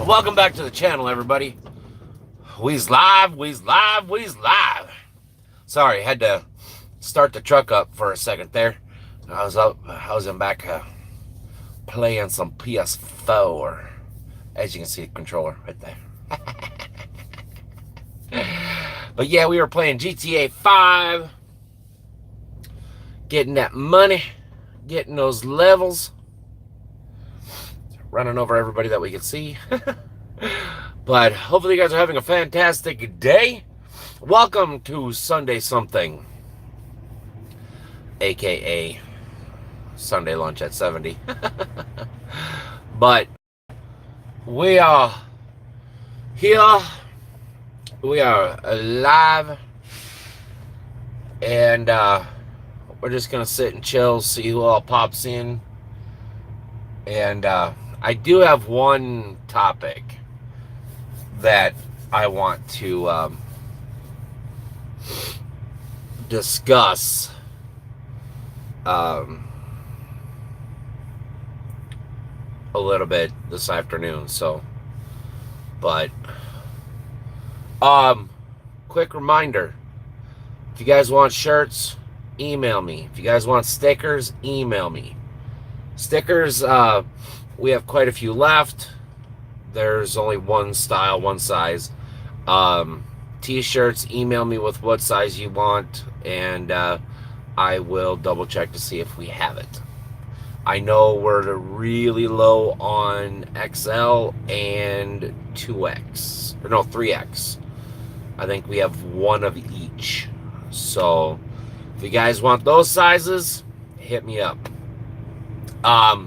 Welcome back to the channel, everybody. We's live, we's live, we's live. Sorry, had to start the truck up for a second there. I was in back playing some PS4. As you can see, the controller right there. But yeah, we were playing GTA 5. Getting that money. Getting those levels. Running over everybody that we can see. But hopefully you guys are having a fantastic day. Welcome to Sunday Something, aka Sunday Lunch at 70. But we are here. We are live. And we're just going to sit and chill, see who all pops in. And I do have one topic that I want to discuss a little bit this afternoon. So, but quick reminder, if you guys want shirts, email me. If you guys want stickers, email me. Stickers, we have quite a few left. There's only one style, one size. T-shirts, email me with what size you want, and I will double check to see if we have it. I know we're really low on XL and 2X. Or no, 3X. I think we have one of each. So, if you guys want those sizes, hit me up.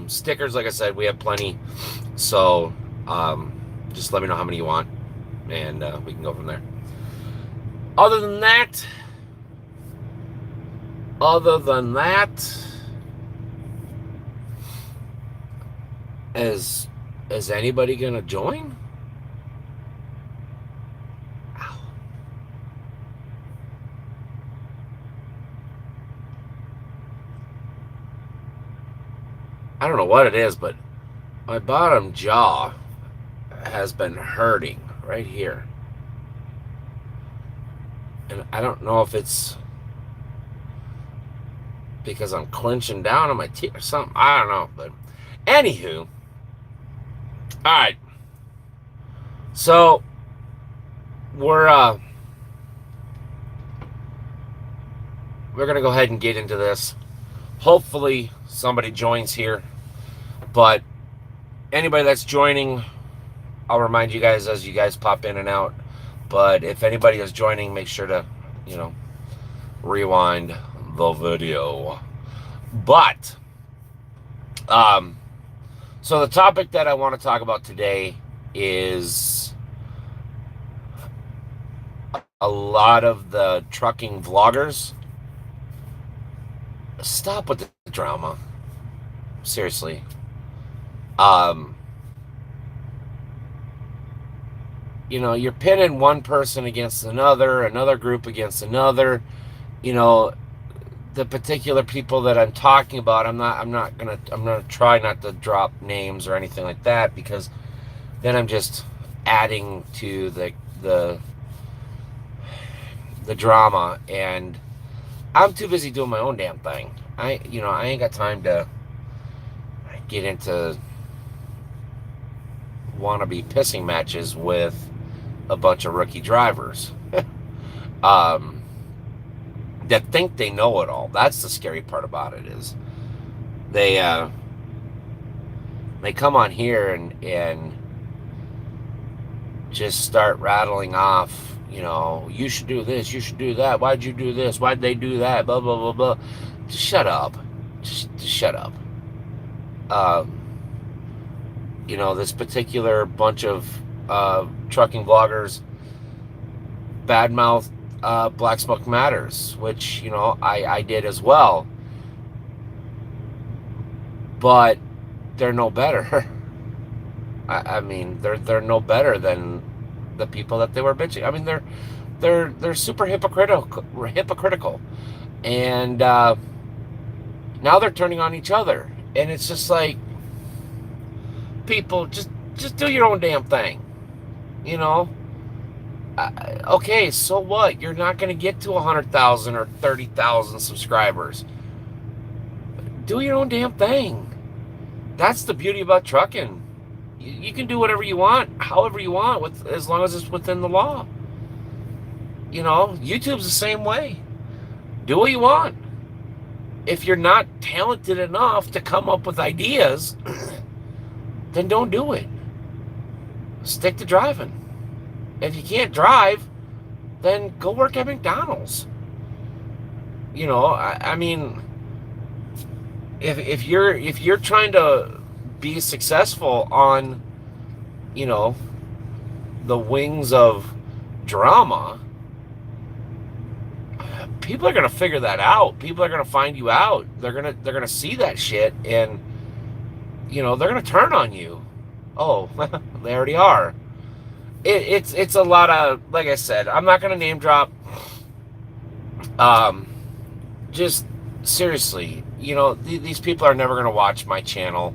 Stickers, like I said, we have plenty. So, just let me know how many you want, and we can go from there. Other than that, is anybody gonna join? Ow. I don't know what it is, but my bottom jaw has been hurting right here. And I don't know if it's because I'm clenching down on my teeth or something. I don't know. But anywho, alright. So we're gonna go ahead and get into this. Hopefully somebody joins here. But anybody that's joining, I'll remind you guys as you guys pop in and out. But if anybody is joining, make sure to, rewind the video. But, so the topic that I want to talk about today is a lot of the trucking vloggers. Stop with the drama. Seriously. You're pitting one person against another group against another. The particular people that I'm talking about, I'm gonna try not to drop names or anything like that, because then I'm just adding to the drama, and I'm too busy doing my own damn thing. I ain't got time to get into wannabe pissing matches with a bunch of rookie drivers that think they know it all. That's the scary part about it, is they come on here and just start rattling off, you should do this, you should do that, why'd you do this, why'd they do that, blah blah blah blah. Just shut up. Just shut up. This particular bunch of trucking vloggers badmouth Black Smoke Matters, which I did as well, but they're no better. I mean, they're no better than the people that they were bitching. I mean, they're super hypocritical, and now they're turning on each other, and it's just like, people, just just do your own damn thing. You know, okay, so what? You're not going to get to 100,000 or 30,000 subscribers. Do your own damn thing. That's the beauty about trucking. You can do whatever you want, however you want, as long as it's within the law. You know, YouTube's the same way. Do what you want. If you're not talented enough to come up with ideas, then don't do it. Stick to driving. If you can't drive, then go work at McDonald's. You know, I mean, if you're trying to be successful on, you know, the wings of drama, people are gonna figure that out. People are gonna find you out. They're gonna see that shit, and you know, they're gonna turn on you. Oh, they already are. It's a lot of, like I said, I'm not gonna name drop. Just seriously, you know, these people are never gonna watch my channel,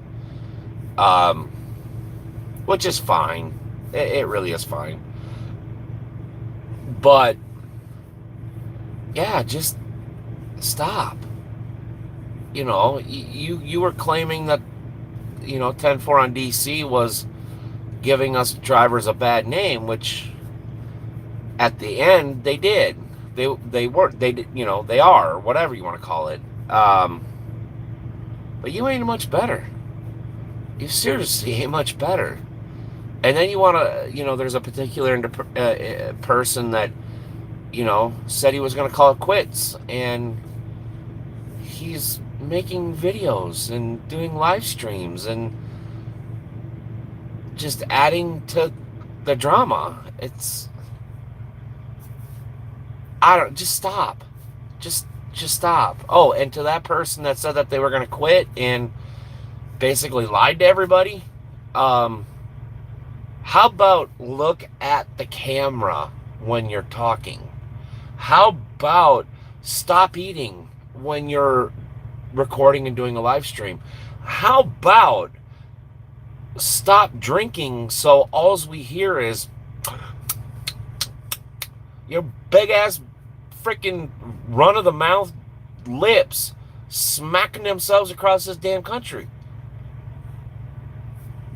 which is fine. It really is fine. But yeah, just stop. You know, you were claiming that, you know, 10-4 on DC was giving us drivers a bad name, which at the end they did. They were, they did, you know, they are, or whatever you want to call it. But you ain't much better. You seriously ain't much better. And then you want to, you know, there's a particular person that, you know, said he was going to call it quits, and he's making videos and doing live streams and just adding to the drama. It's, just stop. Just stop. Oh, and to that person that said that they were going to quit and basically lied to everybody, how about look at the camera when you're talking? How about stop eating when you're recording and doing a live stream? How about stop drinking so all we hear is your big ass freaking run of the mouth lips smacking themselves across this damn country?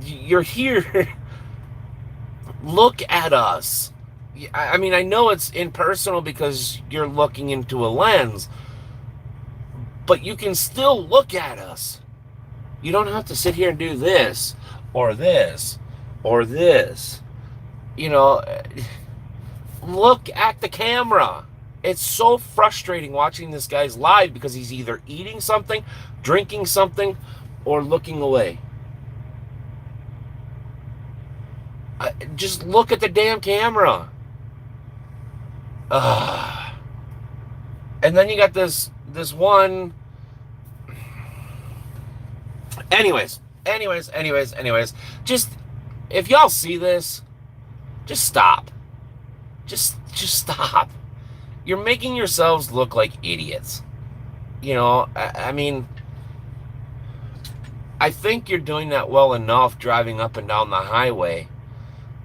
You're here. Look at us. I mean, I know it's impersonal because you're looking into a lens, but you can still look at us. You don't have to sit here and do this or this or this. You know, look at the camera. It's so frustrating watching this guy's live because he's either eating something, drinking something, or looking away. Just look at the damn camera. And then you got this one. Anyways. Just, if y'all see this, just stop. Just stop. You're making yourselves look like idiots. You know, I mean, I think you're doing that well enough driving up and down the highway.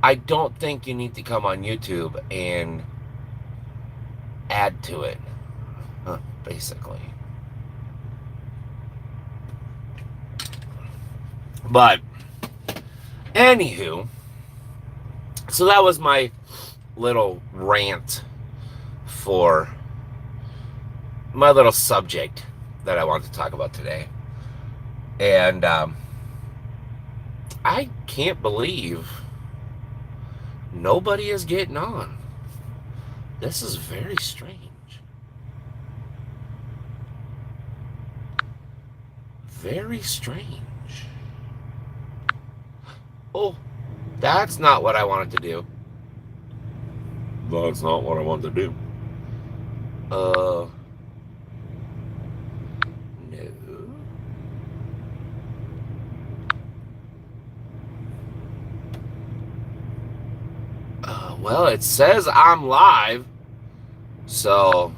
I don't think you need to come on YouTube and add to it, basically. But, anywho, so that was my little rant for my little subject that I wanted to talk about today. And I can't believe nobody is getting on. This is very strange. Very strange. Oh, that's not what I wanted to do. That's not what I wanted to do. No. Well, it says I'm live, so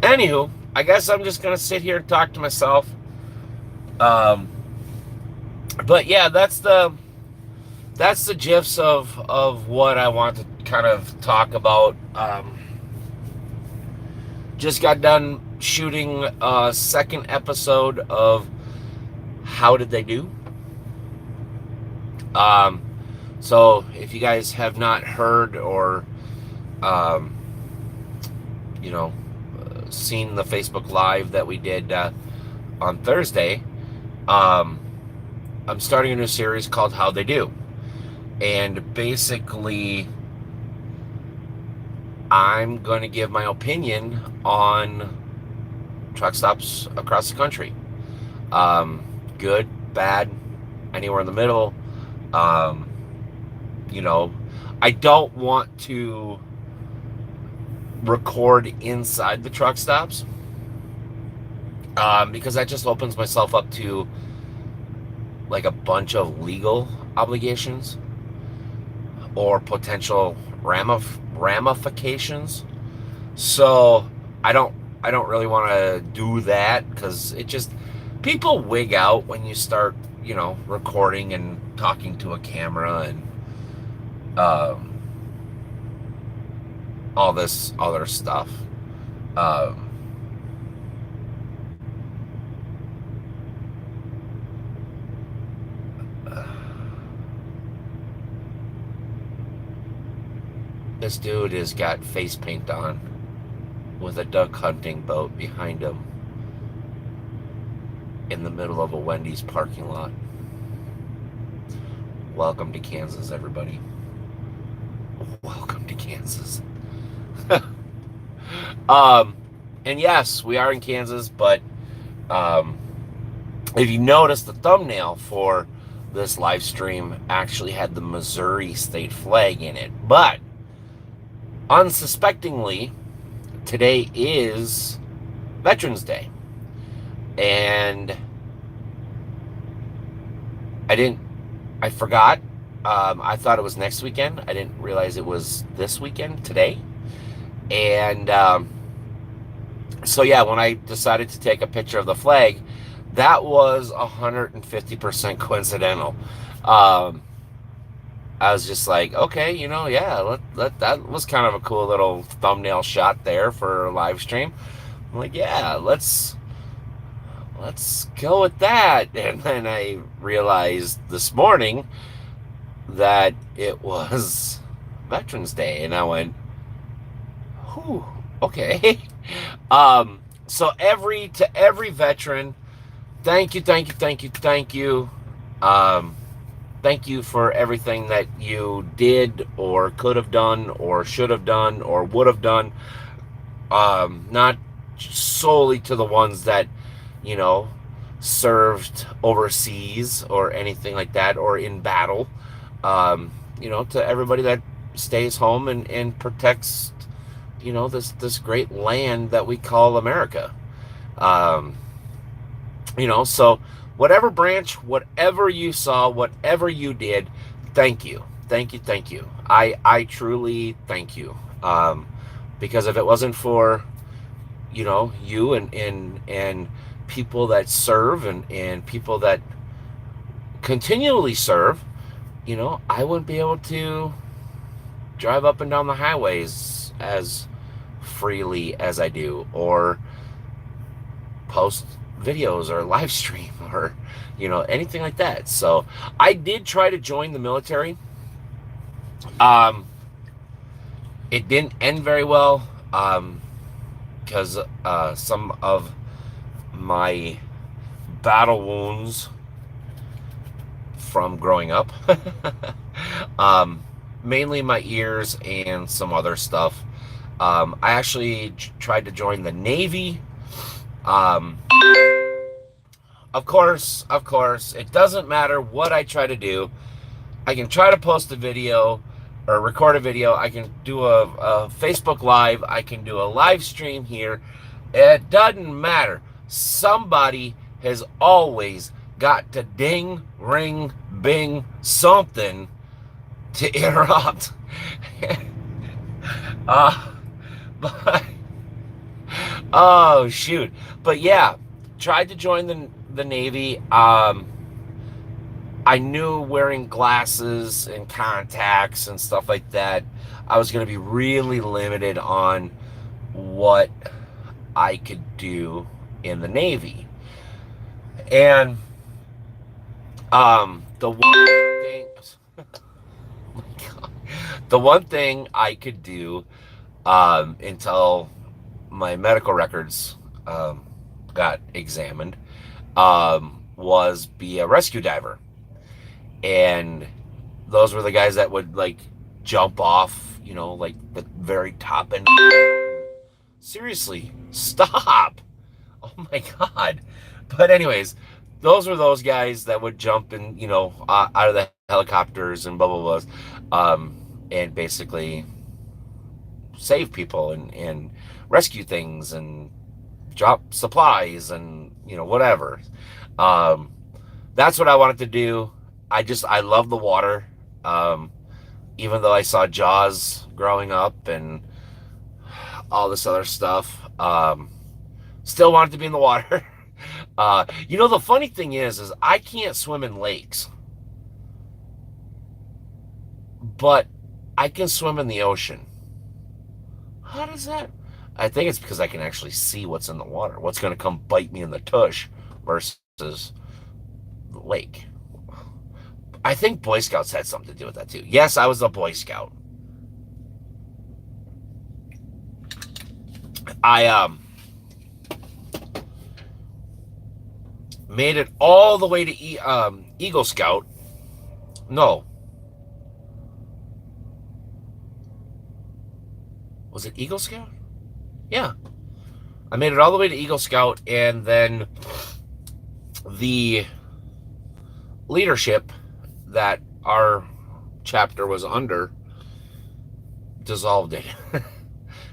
anywho, I guess I'm just gonna sit here and talk to myself. But yeah, that's the gifs of what I want to kind of talk about. Just got done shooting a second episode of How Did They Do? Um, so if you guys have not heard or um, you know seen the Facebook Live that we did on Thursday, um, I'm starting a new series called How They Do, and basically I'm going to give my opinion on truck stops across the country. Um, Good, bad, anywhere in the middle. Um, you know, I don't want to record inside the truck stops because that just opens myself up to like a bunch of legal obligations or potential ramifications. So I don't I don't really want to do that because it just people wig out when you start recording and talking to a camera and um, all this other stuff. Um, this dude has got face paint on with a duck hunting boat behind him in the middle of a Wendy's parking lot. Welcome to Kansas, everybody. Welcome to Kansas. um, and yes, we are in Kansas, but um, if you notice, the thumbnail for this live stream actually had the Missouri state flag in it. But unsuspectingly, today is Veterans Day. And I forgot. I thought it was next weekend. I didn't realize it was this weekend, today. And so, yeah, when I decided to take a picture of the flag, that was 150% coincidental. I was just like, okay, yeah, that was kind of a cool little thumbnail shot there for a live stream. I'm like, yeah, let's go with that. And then I realized this morning that it was Veterans Day, and I went, whew, okay. So every veteran, thank you, thank you, thank you, thank you. Thank you for everything that you did or could have done or should have done or would have done. Not solely to the ones that, you know, served overseas or anything like that or in battle. To everybody that stays home and protects, this great land that we call America. Um, so whatever branch, whatever you saw, whatever you did, thank you. Thank you, thank you. I truly thank you. Because if it wasn't for, you and people that serve and people that continually serve, I wouldn't be able to drive up and down the highways as freely as I do, or post videos or live stream or anything like that. So I did try to join the military. It didn't end very well because some of my battle wounds from growing up, mainly my ears and some other stuff. I actually tried to join the Navy. Of course, it doesn't matter what I try to do. I can try to post a video or record a video. I can do a Facebook Live. I can do a live stream here. It doesn't matter. Somebody has always got to ding, ring, bing, something to interrupt. But oh shoot! But yeah, tried to join the Navy. I knew wearing glasses and contacts and stuff like that, I was going to be really limited on what I could do in the Navy. And the one thing, the one thing I could do until my medical records got examined was be a rescue diver. And those were the guys that would like jump off, like the very top end. Seriously, stop! Oh my god! But anyways, those were those guys that would jump and out of the helicopters and blah blah blah, and basically save people and rescue things and drop supplies and whatever. Um, that's what I wanted to do. I love the water. Um, Even though I saw Jaws growing up and all this other stuff, still wanted to be in the water. The funny thing is I can't swim in lakes, but I can swim in the ocean. How does that? I think it's because I can actually see what's in the water, what's going to come bite me in the tush versus the lake. I think Boy Scouts had something to do with that too. Yes, I was a Boy Scout. I made it all the way to Eagle Scout. No, was it Eagle Scout? Yeah, I made it all the way to Eagle Scout, and then the leadership that our chapter was under dissolved it.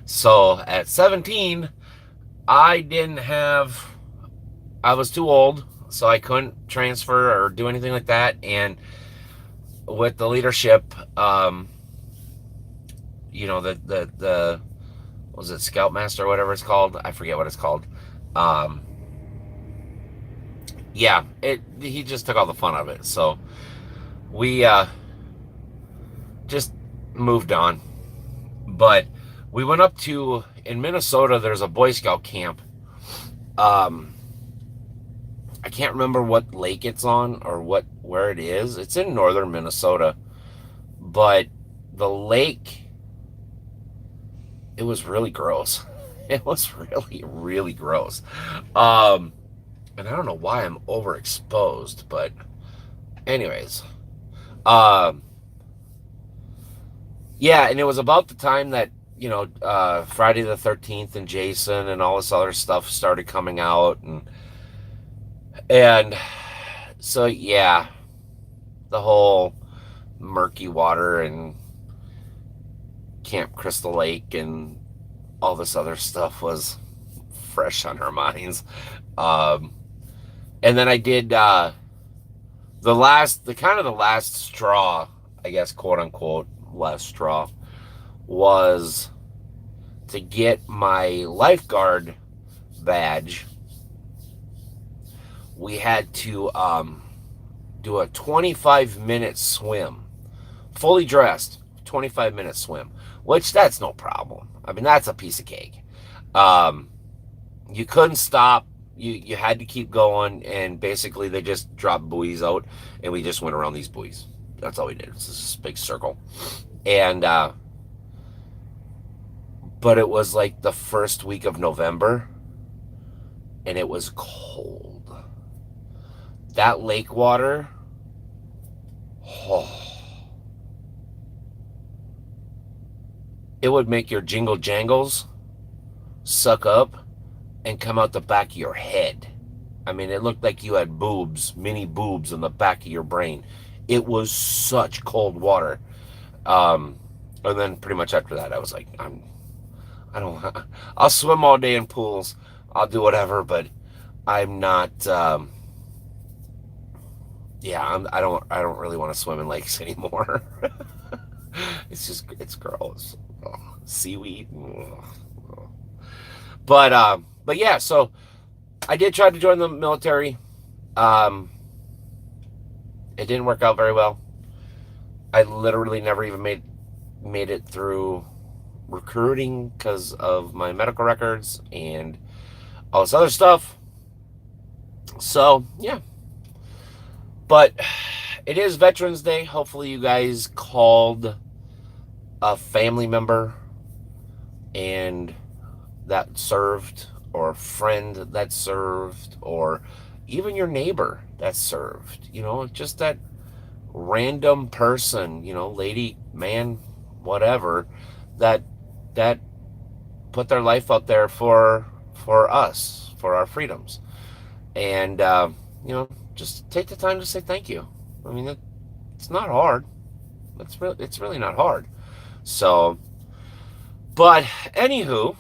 So at 17, I didn't have, I was too old, so I couldn't transfer or do anything like that. And with the leadership, the was it Scoutmaster or whatever it's called? I forget what it's called. Um, yeah, he just took all the fun of it. So we just moved on. But we went up to, in Minnesota, there's a Boy Scout camp. I can't remember what lake it's on or where it is. It's in northern Minnesota. But the lake, it was really gross. It was really, really gross. And I don't know why I'm overexposed, but anyways. Um, yeah, and it was about the time that, Friday the 13th and Jason and all this other stuff started coming out. And so, yeah, the whole murky water and Camp Crystal Lake and all this other stuff was fresh on our minds. Um, and then I did the last straw, I guess, quote unquote, last straw, was to get my lifeguard badge. We had to do a 25-minute swim, fully dressed, 25-minute swim, which that's no problem. I mean, that's a piece of cake. Um, you couldn't stop. You had to keep going, and basically they just dropped buoys out, and we just went around these buoys. That's all we did. It's this big circle. And but it was like the first week of November, and it was cold. That lake water, oh, it would make your jingle jangles suck up and come out the back of your head. I mean, it looked like you had boobs, mini boobs in the back of your brain. It was such cold water. Um, and then pretty much after that, I was like, I don't, I'll swim all day in pools. I'll do whatever, but I'm not, I don't really want to swim in lakes anymore. It's gross. Oh, seaweed. But yeah, so I did try to join the military. Um, It didn't work out very well. I literally never even made it through recruiting because of my medical records and all this other stuff. So yeah, but it is Veterans Day. Hopefully, you guys called a family member and that served, or a friend that served, or even your neighbor that served. Just that random person, lady, man, whatever, that that put their life out there for us, for our freedoms, and just take the time to say thank you. I mean, it's not hard. It's really not hard. So, but anywho,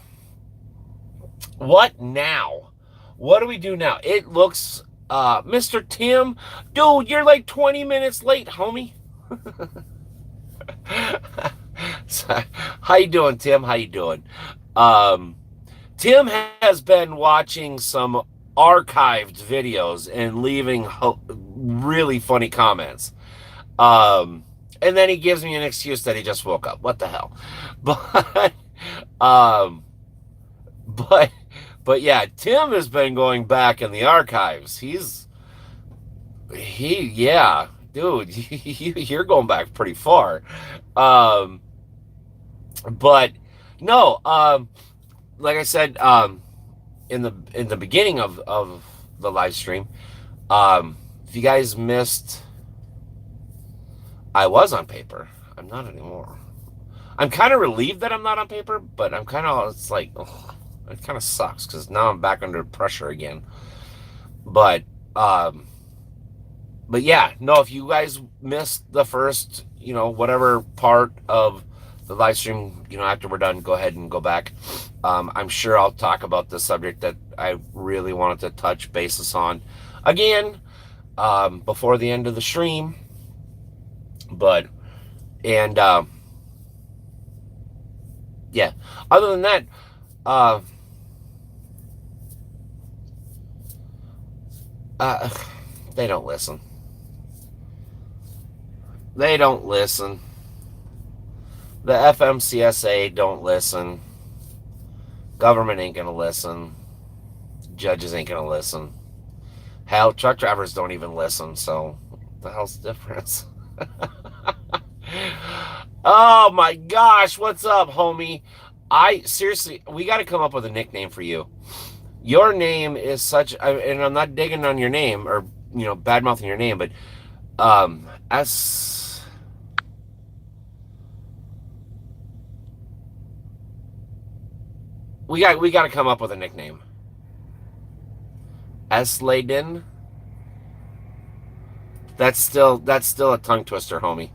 what now? What do we do now? It looks, Mr. Tim, dude, you're like 20 minutes late, homie. So, how you doing, Tim? How you doing? Um, Tim has been watching some archived videos and leaving really funny comments. Um, and then he gives me an excuse that he just woke up. What the hell? But, um, but, but yeah, Tim has been going back in the archives. Yeah, dude, you're going back pretty far. Um, but no, like I said, in the beginning of the live stream, if you guys missed, I was on paper. I'm not anymore. I'm kind of relieved that I'm not on paper, but I'm kind of, it's like, ugh, it kind of sucks because now I'm back under pressure again. But, um, but yeah, no, if you guys missed the first, whatever part of the live stream, after we're done, go ahead and go back. I'm sure I'll talk about the subject that I really wanted to touch basis on again, before the end of the stream. But, and, yeah, other than that, uh, uh, they don't listen. They don't listen. The FMCSA don't listen. Government ain't gonna listen. Judges ain't gonna listen. Hell, truck drivers don't even listen, so what the hell's the difference? Oh my gosh, what's up, homie? Seriously, we got to come up with a nickname for you. Your name is and I'm not digging on your name or bad mouthing your name, but as we got to come up with a nickname. Sladen. That's still a tongue twister, homie.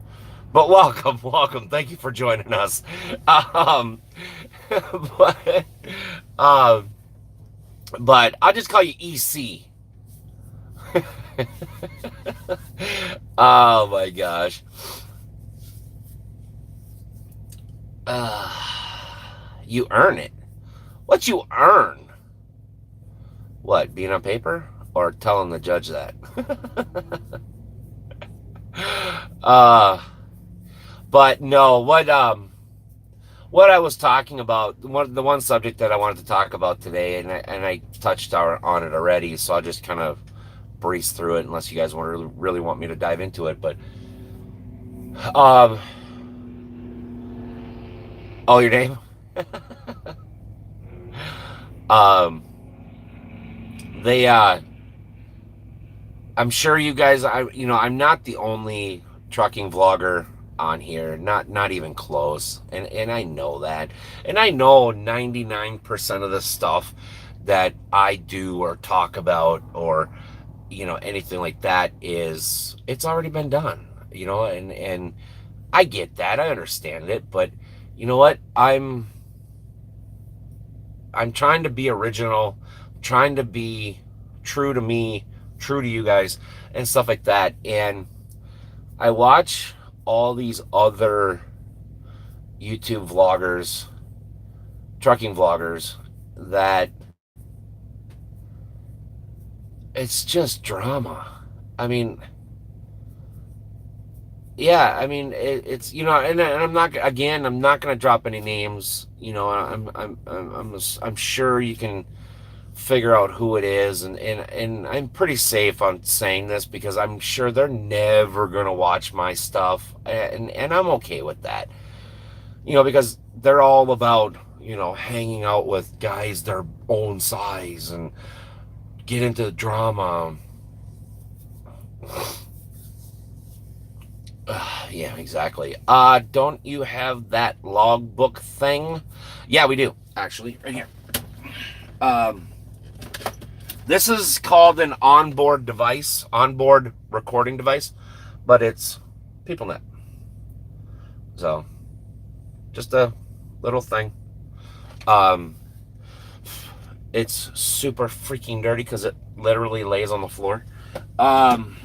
But welcome, welcome. Thank you for joining us. Um, but, um, but I'll just call you EC. Oh my gosh. You earn it. What you earn? What, being on paper? Or telling the judge that? uh but no, what I was talking about, the one subject that I wanted to talk about today, and I touched on it already, so I'll just kind of breeze through it unless you guys really want me to dive into it. But um oh, your name? um they I'm sure you guys, I'm not the only trucking vlogger on here, not even close, and I know that, and I know 99% of the stuff that I do or talk about, or anything like that, it's already been done, and I get that, I understand it, but you know what, I'm trying to be original, trying to be true to me, true to you guys, and stuff like that. And I watch all these other YouTube vloggers, trucking vloggers, that it's just drama. I mean, yeah, I mean, it's and I'm not gonna drop any names. I'm sure you can figure out who it is, and I'm pretty safe on saying this because I'm sure they're never gonna watch my stuff, and I'm okay with that. Because they're all about hanging out with guys their own size and get into the drama. Yeah, exactly. Don't you have that logbook thing? Yeah, we do actually, right here. Um, this is called an onboard recording device, but it's PeopleNet. So just a little thing. Um, it's super freaking dirty because it literally lays on the floor. Um,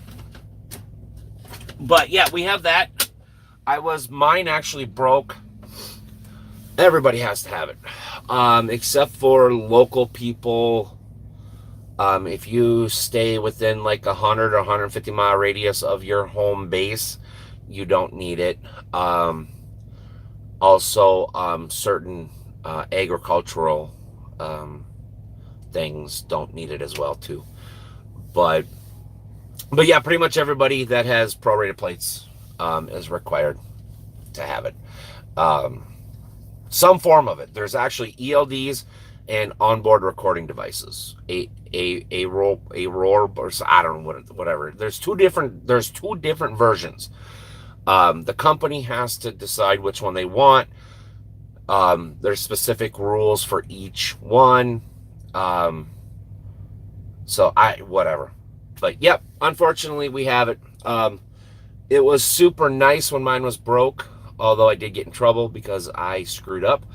but yeah, we have that. Mine actually broke. Everybody has to have it, except for local people. If you stay within like 100 or 150-mile radius of your home base, you don't need it. Also, certain agricultural um, things don't need it as well too. But yeah, pretty much everybody that has prorated plates is required to have it. Um, some form of it. There's actually ELDs and onboard recording devices. A roar, or I don't know whatever. There's two different versions. The company has to decide which one they want. There's specific rules for each one. Um, so whatever. But yep, unfortunately we have it. It was super nice when mine was broke, although I did get in trouble because I screwed up.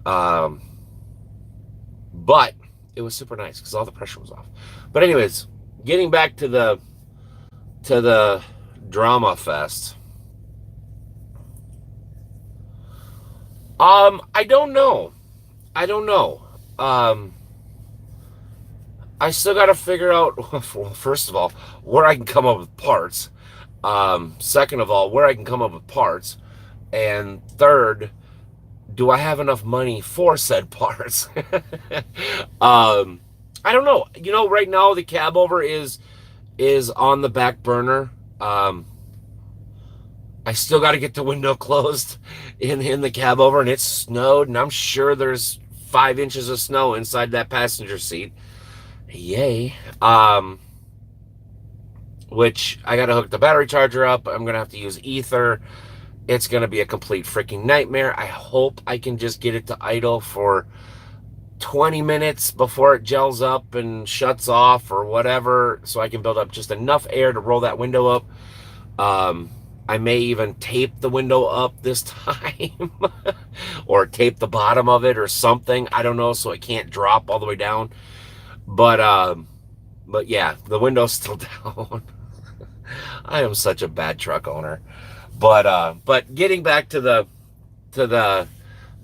Um, but it was super nice because all the pressure was off. But anyways, getting back to the drama fest. I don't know. I don't know. Um, I still got to figure out. Well, first of all, where I can come up with parts. Second of all, where I can come up with parts, and third, do I have enough money for said parts? um, I don't know. Right now the cab over is on the back burner. Um, I still got to get the window closed in the cab over, and it's snowed, and I'm sure there's 5 inches of snow inside that passenger seat. Yay! Which I got to hook the battery charger up. I'm gonna have to use ether. It's gonna be a complete freaking nightmare. I hope I can just get it to idle for 20 minutes before it gels up and shuts off or whatever, so I can build up just enough air to roll that window up. Um, I may even tape the window up this time or tape the bottom of it or something. I don't know, so it can't drop all the way down. But yeah, the window's still down. I am such a bad truck owner. But getting back to the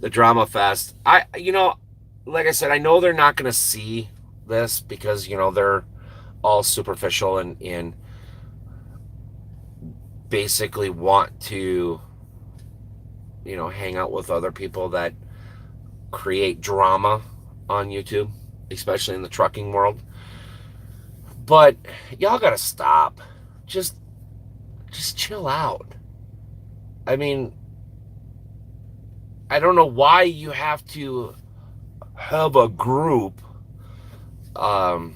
drama fest, like I said, I know they're not going to see this because they're all superficial and basically want to hang out with other people that create drama on YouTube, especially in the trucking world. But y'all gotta stop. Just just chill out. I mean, I don't know why you have to have a group. Um,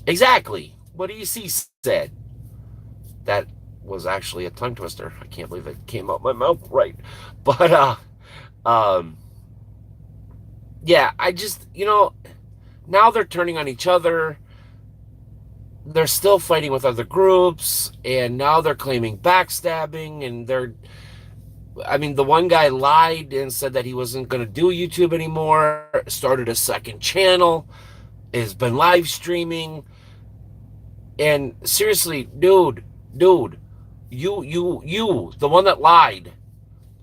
exactly. What do you see said? That was actually a tongue twister. I can't believe it came out my mouth right. But um, yeah, I just now they're turning on each other. They're still fighting with other groups, and now they're claiming backstabbing, and the one guy lied and said that he wasn't going to do YouTube anymore, started a second channel, has been live streaming. And seriously, dude, the one that lied,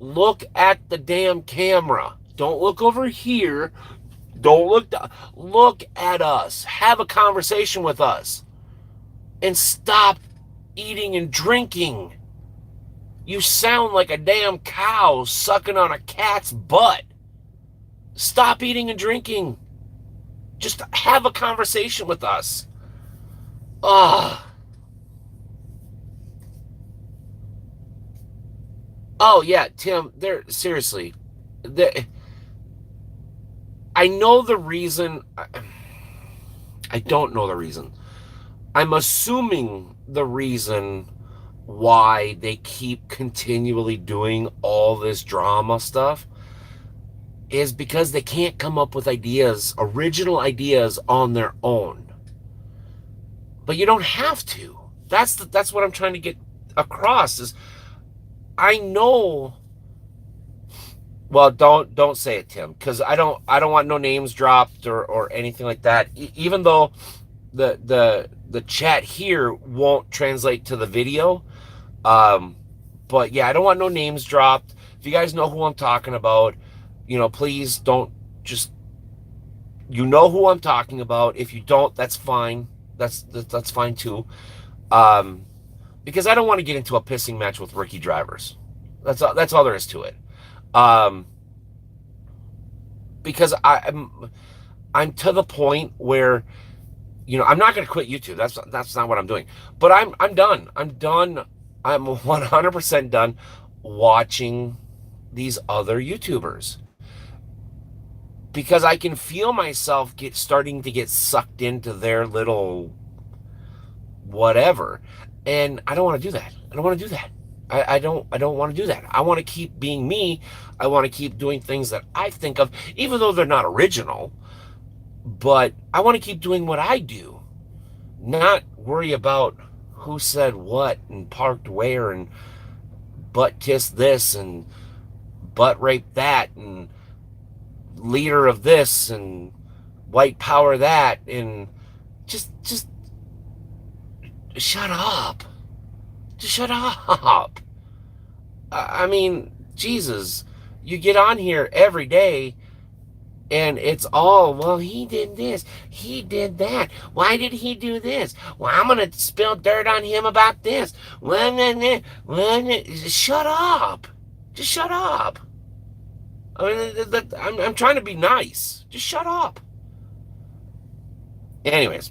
look at the damn camera. Don't look over here. Don't look at us. Have a conversation with us. And stop eating and drinking. You sound like a damn cow sucking on a cat's butt. Stop eating and drinking. Just have a conversation with us. Ah. Oh yeah, Tim. There. Seriously. There, I know the reason. I don't know the reason. I'm assuming the reason why they keep continually doing all this drama stuff is because they can't come up with ideas, original ideas on their own. But you don't have to. That's what I'm trying to get across is I know. Well, don't say it, Tim, because I don't want no names dropped or anything like that. Even though the chat here won't translate to the video. Um, but yeah, I don't want no names dropped. If you guys know who I'm talking about, please don't just you know who I'm talking about. If you don't, that's fine. That's fine too. Um, because I don't want to get into a pissing match with rookie drivers. That's all there is to it. Um, because I'm to the point where I'm not going to quit YouTube. That's not what I'm doing. But I'm done. I'm done. I'm 100% done watching these other YouTubers because I can feel myself starting to get sucked into their little whatever, and I don't want to do that. I don't want to do that. I don't want to do that. I want to keep being me. I want to keep doing things that I think of, even though they're not original. But I want to keep doing what I do, not worry about who said what and parked where and butt kissed this and butt raped that and leader of this and white power that, and just shut up. Just shut up. I mean, Jesus, you get on here every day and it's all, well, he did this, he did that. Why did he do this? Well, I'm going to spill dirt on him about this. Shut up. Just shut up. I mean, I'm trying to be nice. Just shut up. Anyways,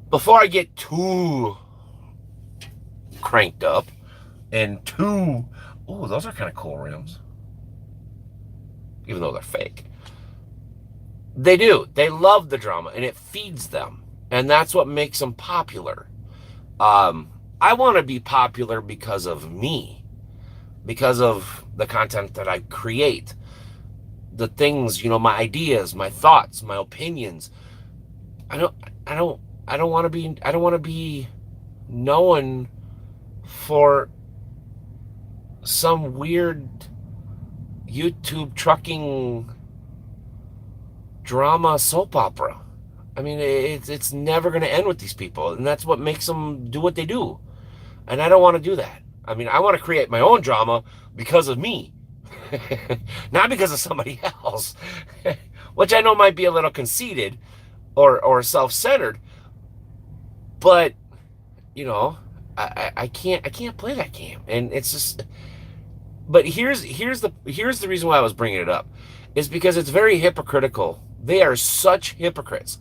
before I get too cranked up and those are kind of cool rims, even though they're fake. They love the drama and it feeds them, and that's what makes them popular. I want to be popular because of me, because of the content that I create, the things, my ideas, my thoughts, my opinions. I don't want to be known for some weird YouTube trucking drama soap opera. I mean, it's never going to end with these people, and that's what makes them do what they do. And I don't want to do that. I mean, I want to create my own drama because of me, not because of somebody else, which I know might be a little conceited or self-centered, but I can't play that game, and it's just. But here's the reason why I was bringing it up, is because it's very hypocritical. They are such hypocrites.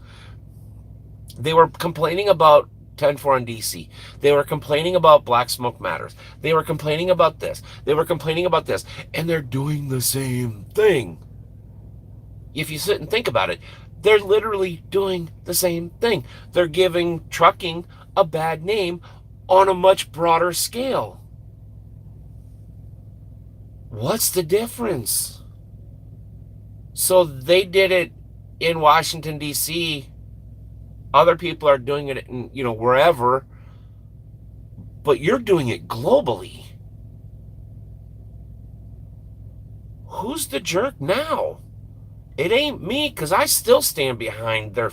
They were complaining about 10-4 on DC. They were complaining about Black Smoke Matters. They were complaining about this. They were complaining about this, and they're doing the same thing. If you sit and think about it, they're literally doing the same thing. They're giving trucking a bad name on a much broader scale. What's the difference? So they did it in Washington, D.C. Other people are doing it in, wherever. But you're doing it globally. Who's the jerk now? It ain't me, because I still stand behind their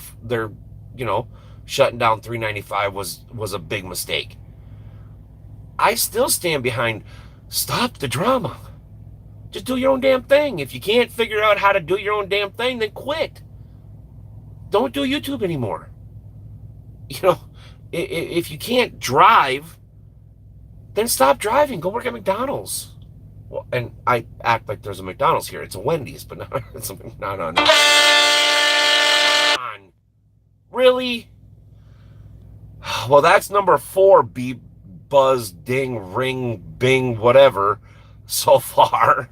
shutting down 395 was a big mistake. I still stand behind stop the drama. Just do your own damn thing. If you can't figure out how to do your own damn thing, then quit. Don't do YouTube anymore. If you can't drive, then stop driving. Go work at McDonald's. Well, and I act like there's a McDonald's here. It's a Wendy's, but no, it's a, no, no, no. Really? Well, that's number 4. Beep, buzz, ding, ring, bing, whatever, so far.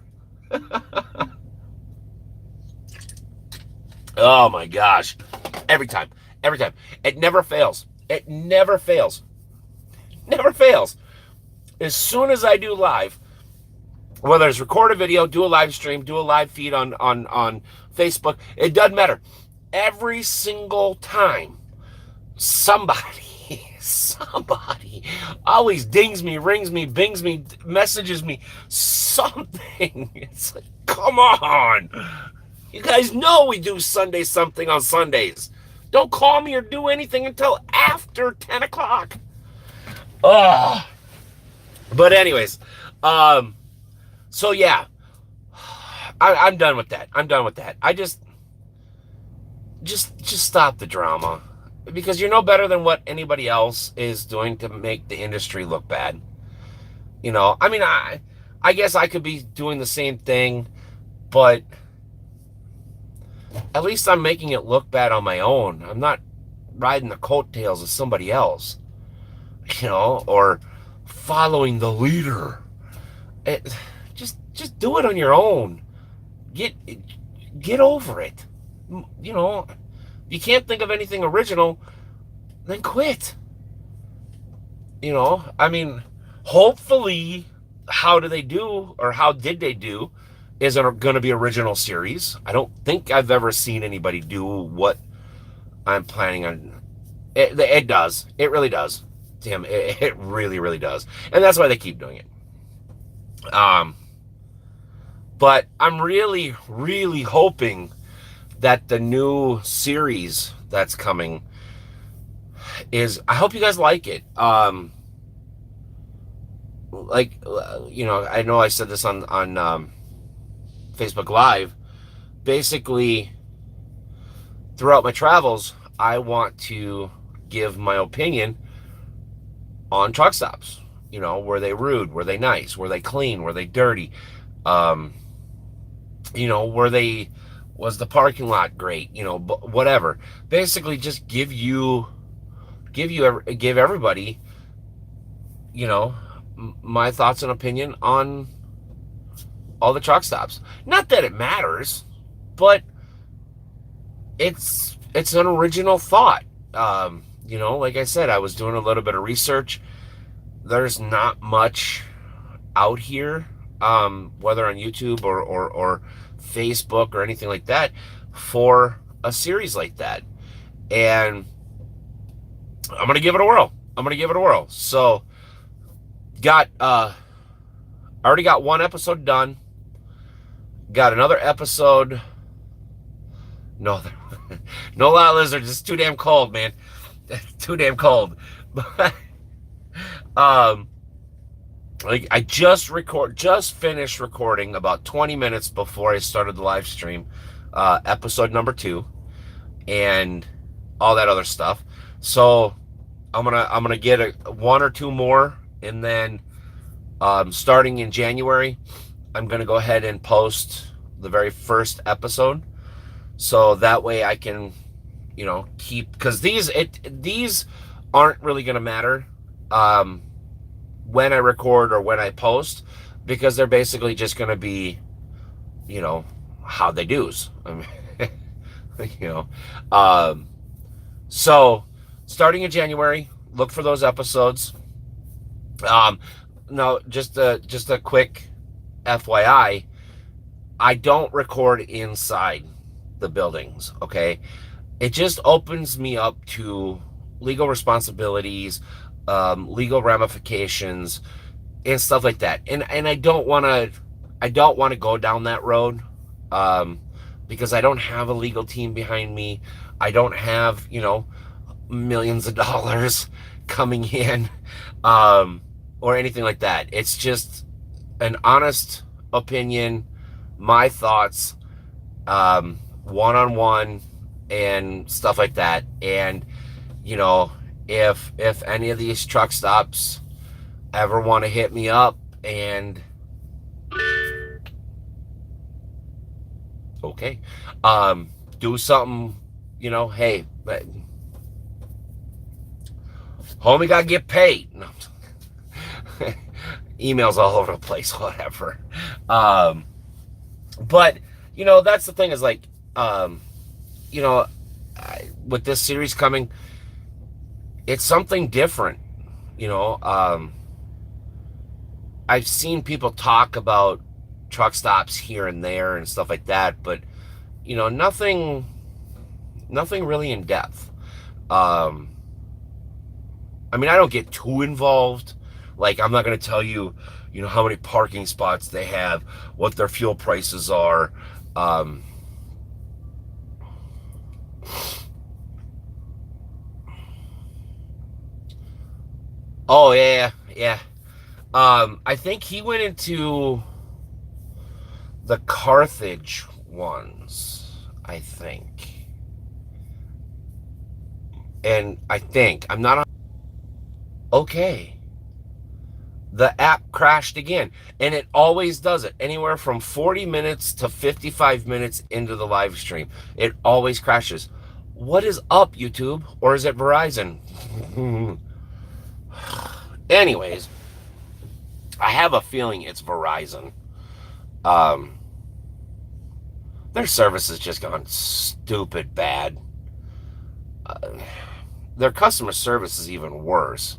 Oh my gosh! Every time, it never fails. It never fails. Never fails. As soon as I do live, whether it's record a video, do a live stream, do a live feed on Facebook, it doesn't matter. Every single time, somebody always dings me, rings me, bings me, messages me, something. It's like, come on. You guys know we do Sunday something on Sundays. Don't call me or do anything until after 10 o'clock. Ugh. But anyways, so yeah, I'm done with that. I'm done with that. I just stop the drama, because you're no better than what anybody else is doing to make the industry look bad. You know, I mean, I guess I could be doing the same thing, but at least I'm making it look bad on my own. I'm not riding the coattails of somebody else, you know, or following the leader. Just do it on your own. Get over it. You know, if you can't think of anything original, then quit. You know, I mean, hopefully, how did they do is going to be original series. I don't think I've ever seen anybody do what I'm planning on. It does. It really does. Damn, it really, really does. And that's why they keep doing it. But I'm really, really hoping that the new series that's coming I hope you guys like it. Like, you know, I know I said this on Facebook Live. Basically, throughout my travels, I want to give my opinion on truck stops. You know, were they rude? Were they nice? Were they clean? Were they dirty? You know, was the parking lot great? You know, whatever. Basically, just give everybody, you know, my thoughts and opinion on all the truck stops. Not that it matters, but it's an original thought. You know, like I said, I was doing a little bit of research. There's not much out here, whether on YouTube or Facebook or anything like that, for a series like that. And I'm gonna give it a whirl. So already got one episode done. Got another episode. No lot lizards. It's too damn cold, man. Too damn cold. But like, I just finished recording about 20 minutes before I started the live stream, episode number 2, and all that other stuff. So I'm gonna get one or two more, and then starting in January, I'm gonna go ahead and post the very first episode, so that way I can, you know, because these aren't really gonna matter when I record or when I post, because they're basically just gonna be, you know, how they do's. I mean, you know, so starting in January, look for those episodes. No, just a quick FYI, I don't record inside the buildings, okay? It just opens me up to legal responsibilities, legal ramifications, and stuff like that. And I don't want to go down that road, because I don't have a legal team behind me. I don't have, you know, millions of dollars coming in, or anything like that. It's just an honest opinion, my thoughts, one-on-one and stuff like that. And, you know, if any of these truck stops ever want to hit me up and okay, do something, hey, homie got to get paid. No. Emails all over the place, whatever. Um, but, that's the thing is like, you know, with this series coming, it's something different, you know. I've seen people talk about truck stops here and there and stuff like that, but, nothing really in depth. Um, I mean, I don't get too involved. Like, I'm not going to tell you, how many parking spots they have, what their fuel prices are. Oh, yeah, yeah. I think he went into the Carthage ones, I think. And I'm not okay. The app crashed again. And it always does it. Anywhere from 40 minutes to 55 minutes into the live stream. It always crashes. What is up, YouTube? Or is it Verizon? Anyways, I have a feeling it's Verizon. Um, their service has just gone stupid bad. Their customer service is even worse.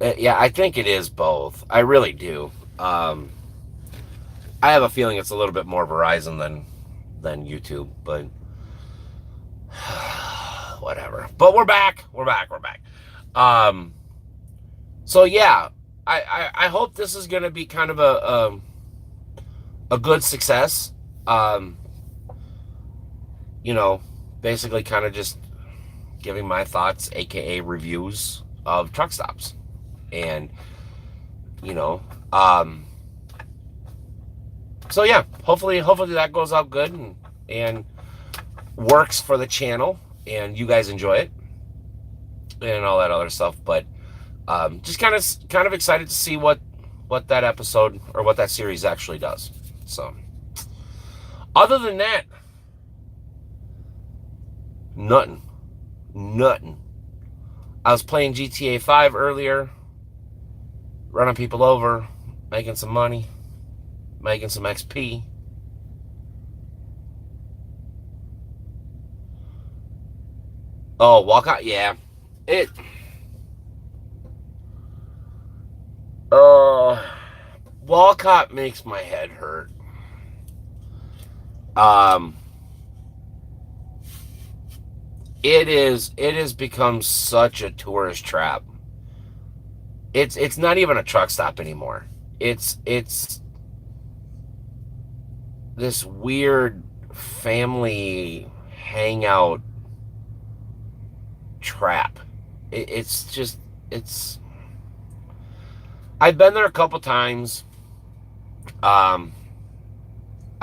Yeah, I think it is both. I really do. I have a feeling it's a little bit more Verizon than YouTube, but whatever. But we're back. We're back. We're back. So yeah, I hope this is going to be kind of a good success. You know, basically kind of just giving my thoughts, aka reviews of truck stops, and you know, so yeah, hopefully that goes out good and works for the channel, and you guys enjoy it and all that other stuff. But just kind of excited to see what that episode or what that series actually does. So other than that, nothing. I was playing GTA 5 earlier, running people over, making some money, making some XP. Oh, Walcott, yeah. Walcott makes my head hurt. It has become such a tourist trap. It's not even a truck stop anymore. It's this weird family hangout trap. It's I've been there a couple times. I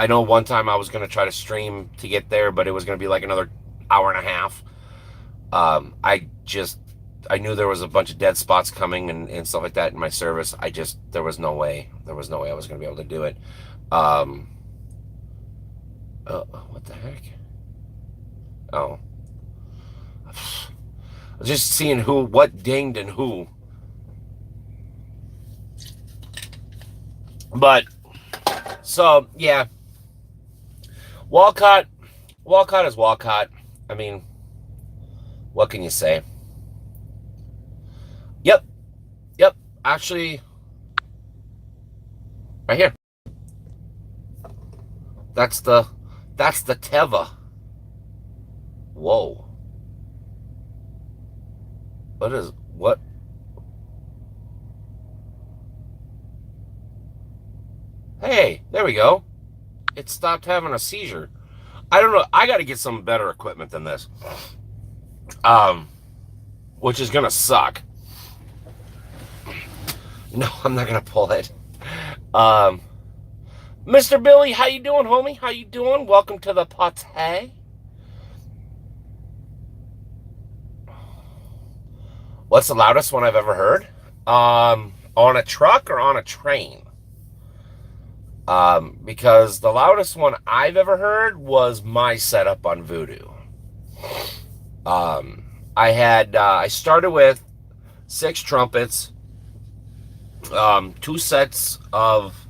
know one time I was going to try to stream to get there, but it was going to be like another hour and a half. I knew there was a bunch of dead spots coming and stuff like that in my service. There was no way I was going to be able to do it. What the heck? Oh, just seeing what dinged and who. But so yeah, Walcott is Walcott. I mean, what can you say? Yep. Actually, right here. That's the Teva. Whoa. What? Hey, there we go. It stopped having a seizure. I don't know. I got to get some better equipment than this. Which is gonna suck. No, I'm not gonna pull it. Mr. Billy, how you doing, homie? How you doing? Welcome to the party. What's the loudest one I've ever heard? On a truck or on a train? Because the loudest one I've ever heard was my setup on Voodoo. I started with 6 trumpets, 2 sets of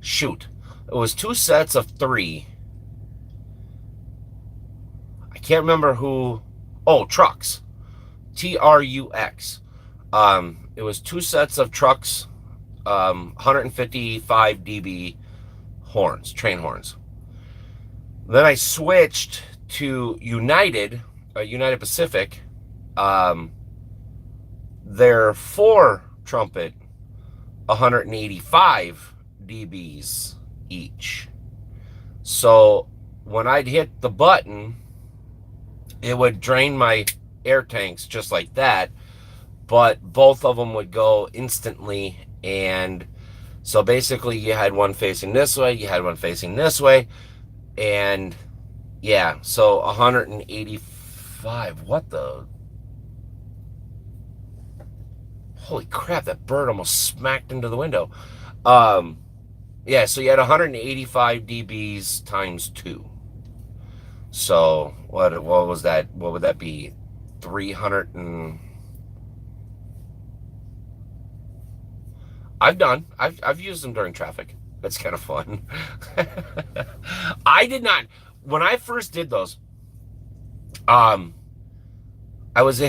shoot. It was 2 sets of 3. I can't remember who. Oh, trucks. TRUX. It was 2 sets of trucks, 155 dB horns, train horns. Then I switched to United Pacific, their 4 trumpet, 185 dBs each. So when I'd hit the button, it would drain my air tanks just like that, but both of them would go instantly. And so basically you had one facing this way, you had one facing this way, and yeah, so 185. What the? Holy crap, that bird almost smacked into the window. Yeah, so you had 185 dBs times 2. So what was that? What would that be? 300 and I've used them during traffic. That's kind of fun. I did not, when I first did those, I was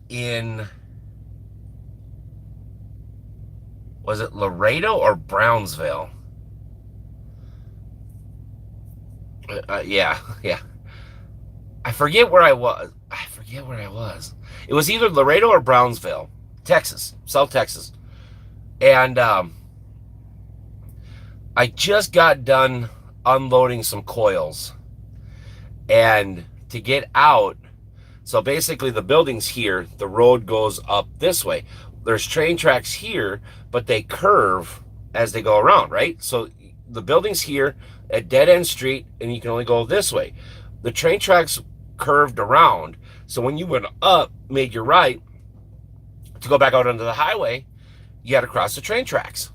in was it Laredo or Brownsville? Yeah. I forget where I was. It was either Laredo or Brownsville, Texas, South Texas. And I just got done unloading some coils. And to get out, so basically the building's here, the road goes up this way. There's train tracks here, but they curve as they go around, right? So the building's here at Dead End Street, and you can only go this way. The train tracks curved around, so when you went up, made your right, to go back out onto the highway, you had to cross the train tracks.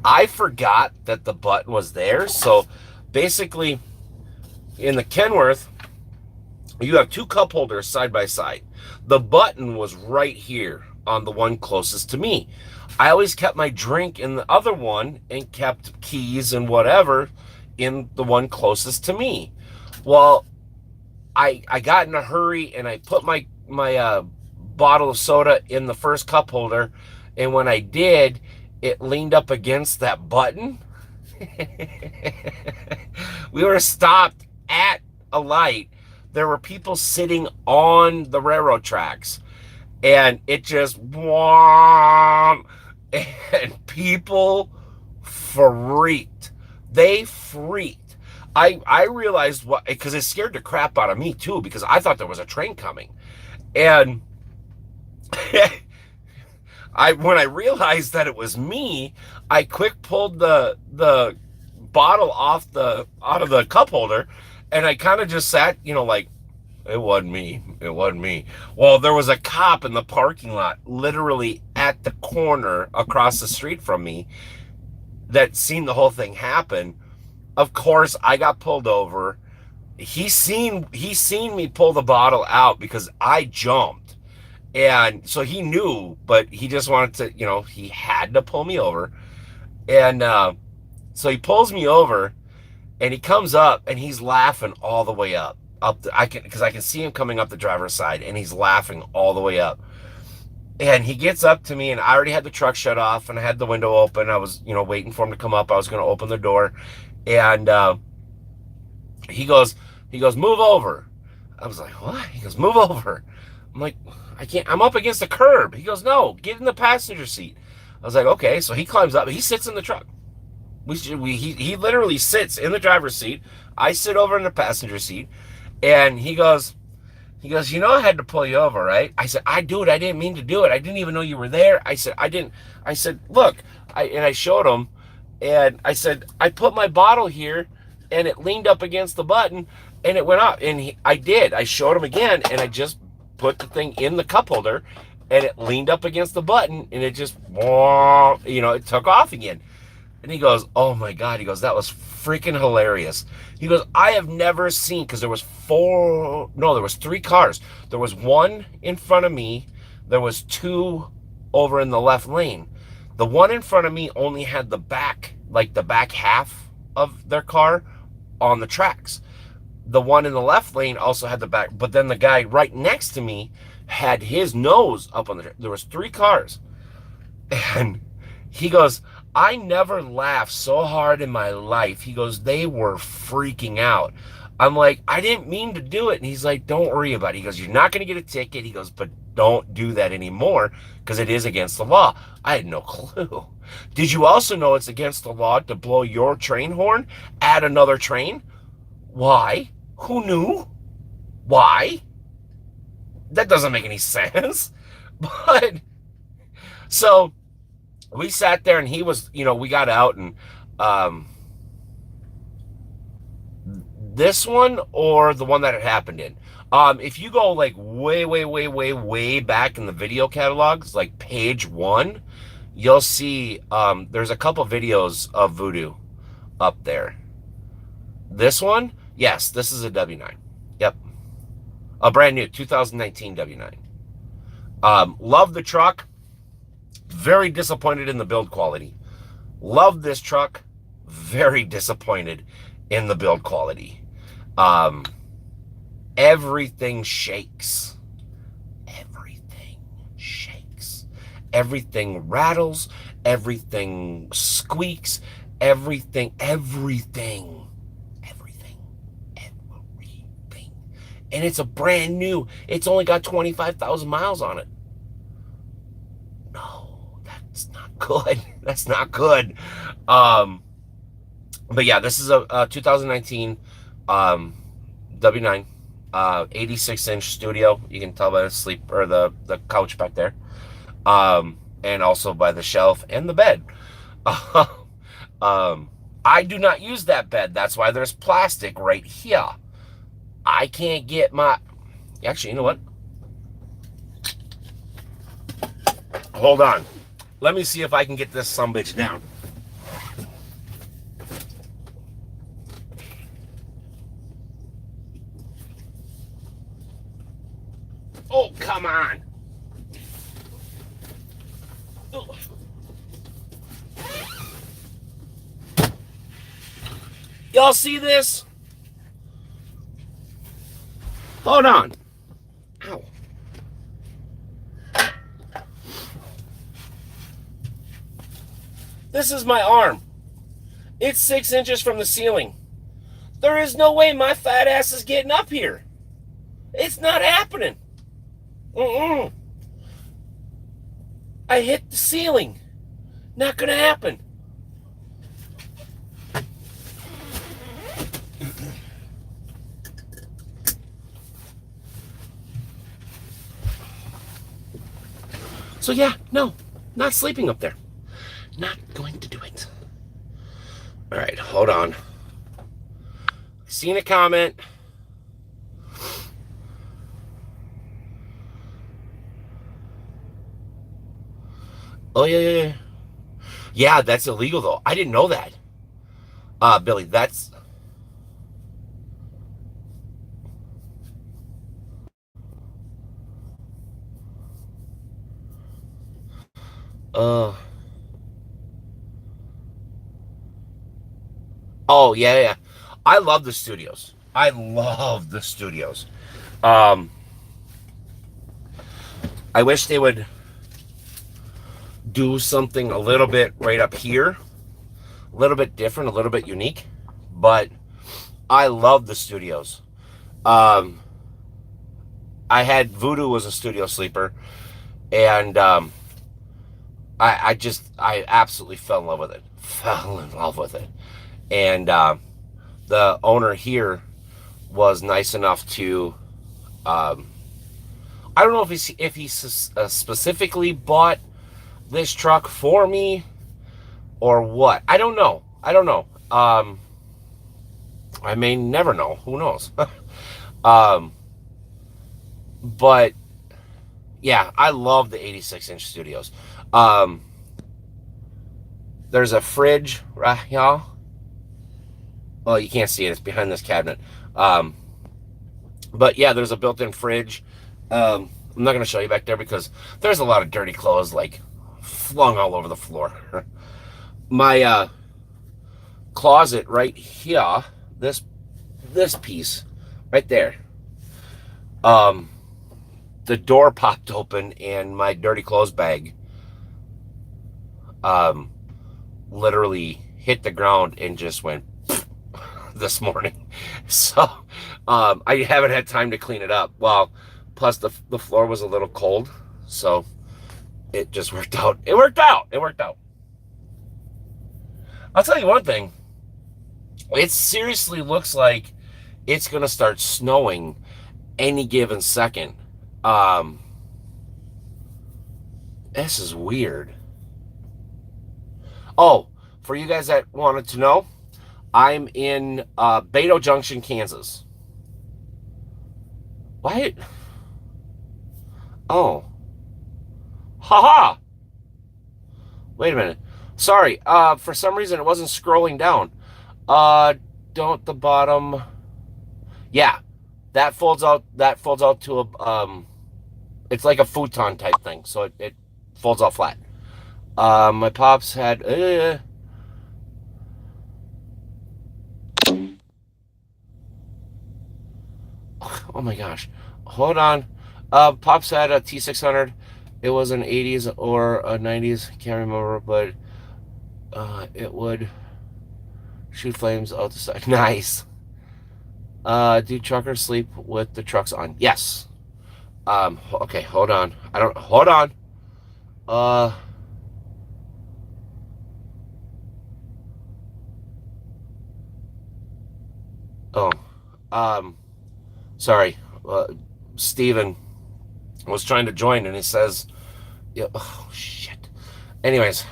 I forgot that the button was there, so basically, in the Kenworth, you have 2 cup holders side by side. The button was right here on the one closest to me. I always kept my drink in the other one and kept keys and whatever in the one closest to me. Well, I got in a hurry and I put my bottle of soda in the first cup holder, and when I did, it leaned up against that button. We were stopped at a light. There were people sitting on the railroad tracks, and it just and people freaked. They freaked. I realized what, because it scared the crap out of me too, because I thought there was a train coming. And when I realized that it was me, I quick pulled the bottle out of the cup holder, and I kind of just sat, like, it wasn't me. Well, there was a cop in the parking lot, literally at the corner across the street from me, that seen the whole thing happen. Of course, I got pulled over. He seen me pull the bottle out because I jumped. And so he knew, but he just wanted to, he had to pull me over. And so he pulls me over, and he comes up, and he's laughing all the way up. Because I can see him coming up the driver's side, and he's laughing all the way up. And he gets up to me, and I already had the truck shut off, and I had the window open. I was, waiting for him to come up. I was going to open the door, and he goes, move over. I was like, what? He goes, move over. I'm like, I can't. I'm up against the curb. He goes, no, get in the passenger seat. I was like, okay. So he climbs up. He sits in the truck. He literally sits in the driver's seat. I sit over in the passenger seat, and he goes, I had to pull you over, right? I said, I didn't mean to do it. I didn't even know you were there. I said, I didn't. I said, look, and I showed him, and I said, I put my bottle here and it leaned up against the button, and it went up. And I showed him again, and I just put the thing in the cup holder, and it leaned up against the button, and it just, it took off again. And he goes, oh my God. He goes, that was freaking hilarious. He goes, I have never seen, because there was three cars. There was one in front of me. There was two over in the left lane. The one in front of me only had the back half of their car on the tracks. The one in the left lane also had the back, but then the guy right next to me had his nose up on the track. There was three cars. And he goes, I never laughed so hard in my life. He goes, they were freaking out. I'm like, I didn't mean to do it. And he's like, don't worry about it. He goes, you're not going to get a ticket. He goes, but don't do that anymore because it is against the law. I had no clue. Did you also know it's against the law to blow your train horn at another train? Why? Who knew? Why? That doesn't make any sense. But so we sat there, and he was, we got out, and this one or the one that it happened in. If you go like way, way, way, way, way back in the video catalogs, like page 1, you'll see there's a couple videos of Voodoo up there. This one, yes, this is a W9. Yep. A brand new 2019 W9. Love the truck. Very disappointed in the build quality. Love this truck. Very disappointed in the build quality. Everything shakes. Everything shakes. Everything rattles. Everything squeaks. Everything. And it's a brand new. It's only got 25,000 miles on it. No, that's not good. That's not good. But yeah, this is a 2019 W9, 86-inch studio. You can tell by the couch back there, and also by the shelf and the bed. I do not use that bed. That's why there's plastic right here. I can't get my... Actually, you know what? Hold on. Let me see if I can get this sumbitch down. Oh, come on. Y'all see this? Hold on. Ow. This is my arm. It's 6 inches from the ceiling. There is no way my fat ass is getting up here. It's not happening. I hit the ceiling. Not gonna happen. So yeah, no, not sleeping up there. Not going to do it. All right, hold on. Seen a comment. Oh, yeah. Yeah, that's illegal, though. I didn't know that. Billy, that's... Oh, yeah. I love the studios. I wish they would do something a little bit right up here. A little bit different, a little bit unique. But I love the studios. I had Voodoo was a studio sleeper. And I absolutely fell in love with it. And the owner here was nice enough to, I don't know if he specifically bought this truck for me or what. I don't know. I may never know. Who knows? um, but yeah, I love the 86-inch studios. Um, there's a fridge right here. Well, you can't see it. It's behind this cabinet. Um, but yeah, there's a built-in fridge. I'm not going to show you back there because there's a lot of dirty clothes like flung all over the floor. My closet right here, this piece right there. Um, the door popped open and my dirty clothes bag um, literally hit the ground and just went this morning. So I haven't had time to clean it up. Well, plus the floor was a little cold, so it just worked out. It worked out. It worked out. I'll tell you one thing. It seriously looks like it's gonna start snowing any given second. Um, this is weird. Oh, for you guys that wanted to know, I'm in Beto Junction, Kansas. What? Oh. Haha. Wait a minute. Sorry. For some reason it wasn't scrolling down. Don't the bottom. Yeah. That folds out to a it's like a futon type thing. So it folds out flat. My pops had oh my gosh. Hold on. Pops had a T600. It was an 80s or a 90s, can't remember, but it would shoot flames out the side. Nice. Do truckers sleep with the trucks on? Yes. Okay, hold on. Hold on. Uh, oh, um, sorry. Steven was trying to join and he says, yeah, oh shit. Anyways,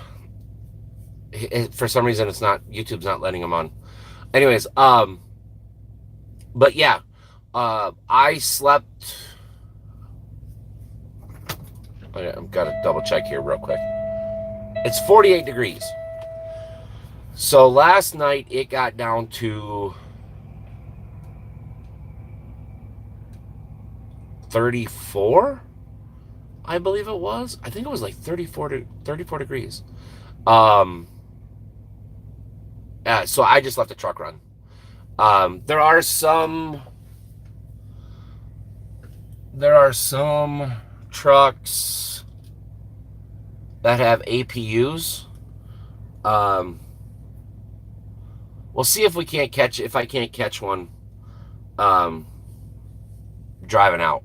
for some reason YouTube's not letting him on. Anyways, but yeah, I slept. I've got to double check here real quick. It's 48 degrees. So last night it got down to 34, I believe it was. I think it was like 34 degrees. So I just let the truck run. There are some trucks that have APUs. We'll see if I can't catch one driving out.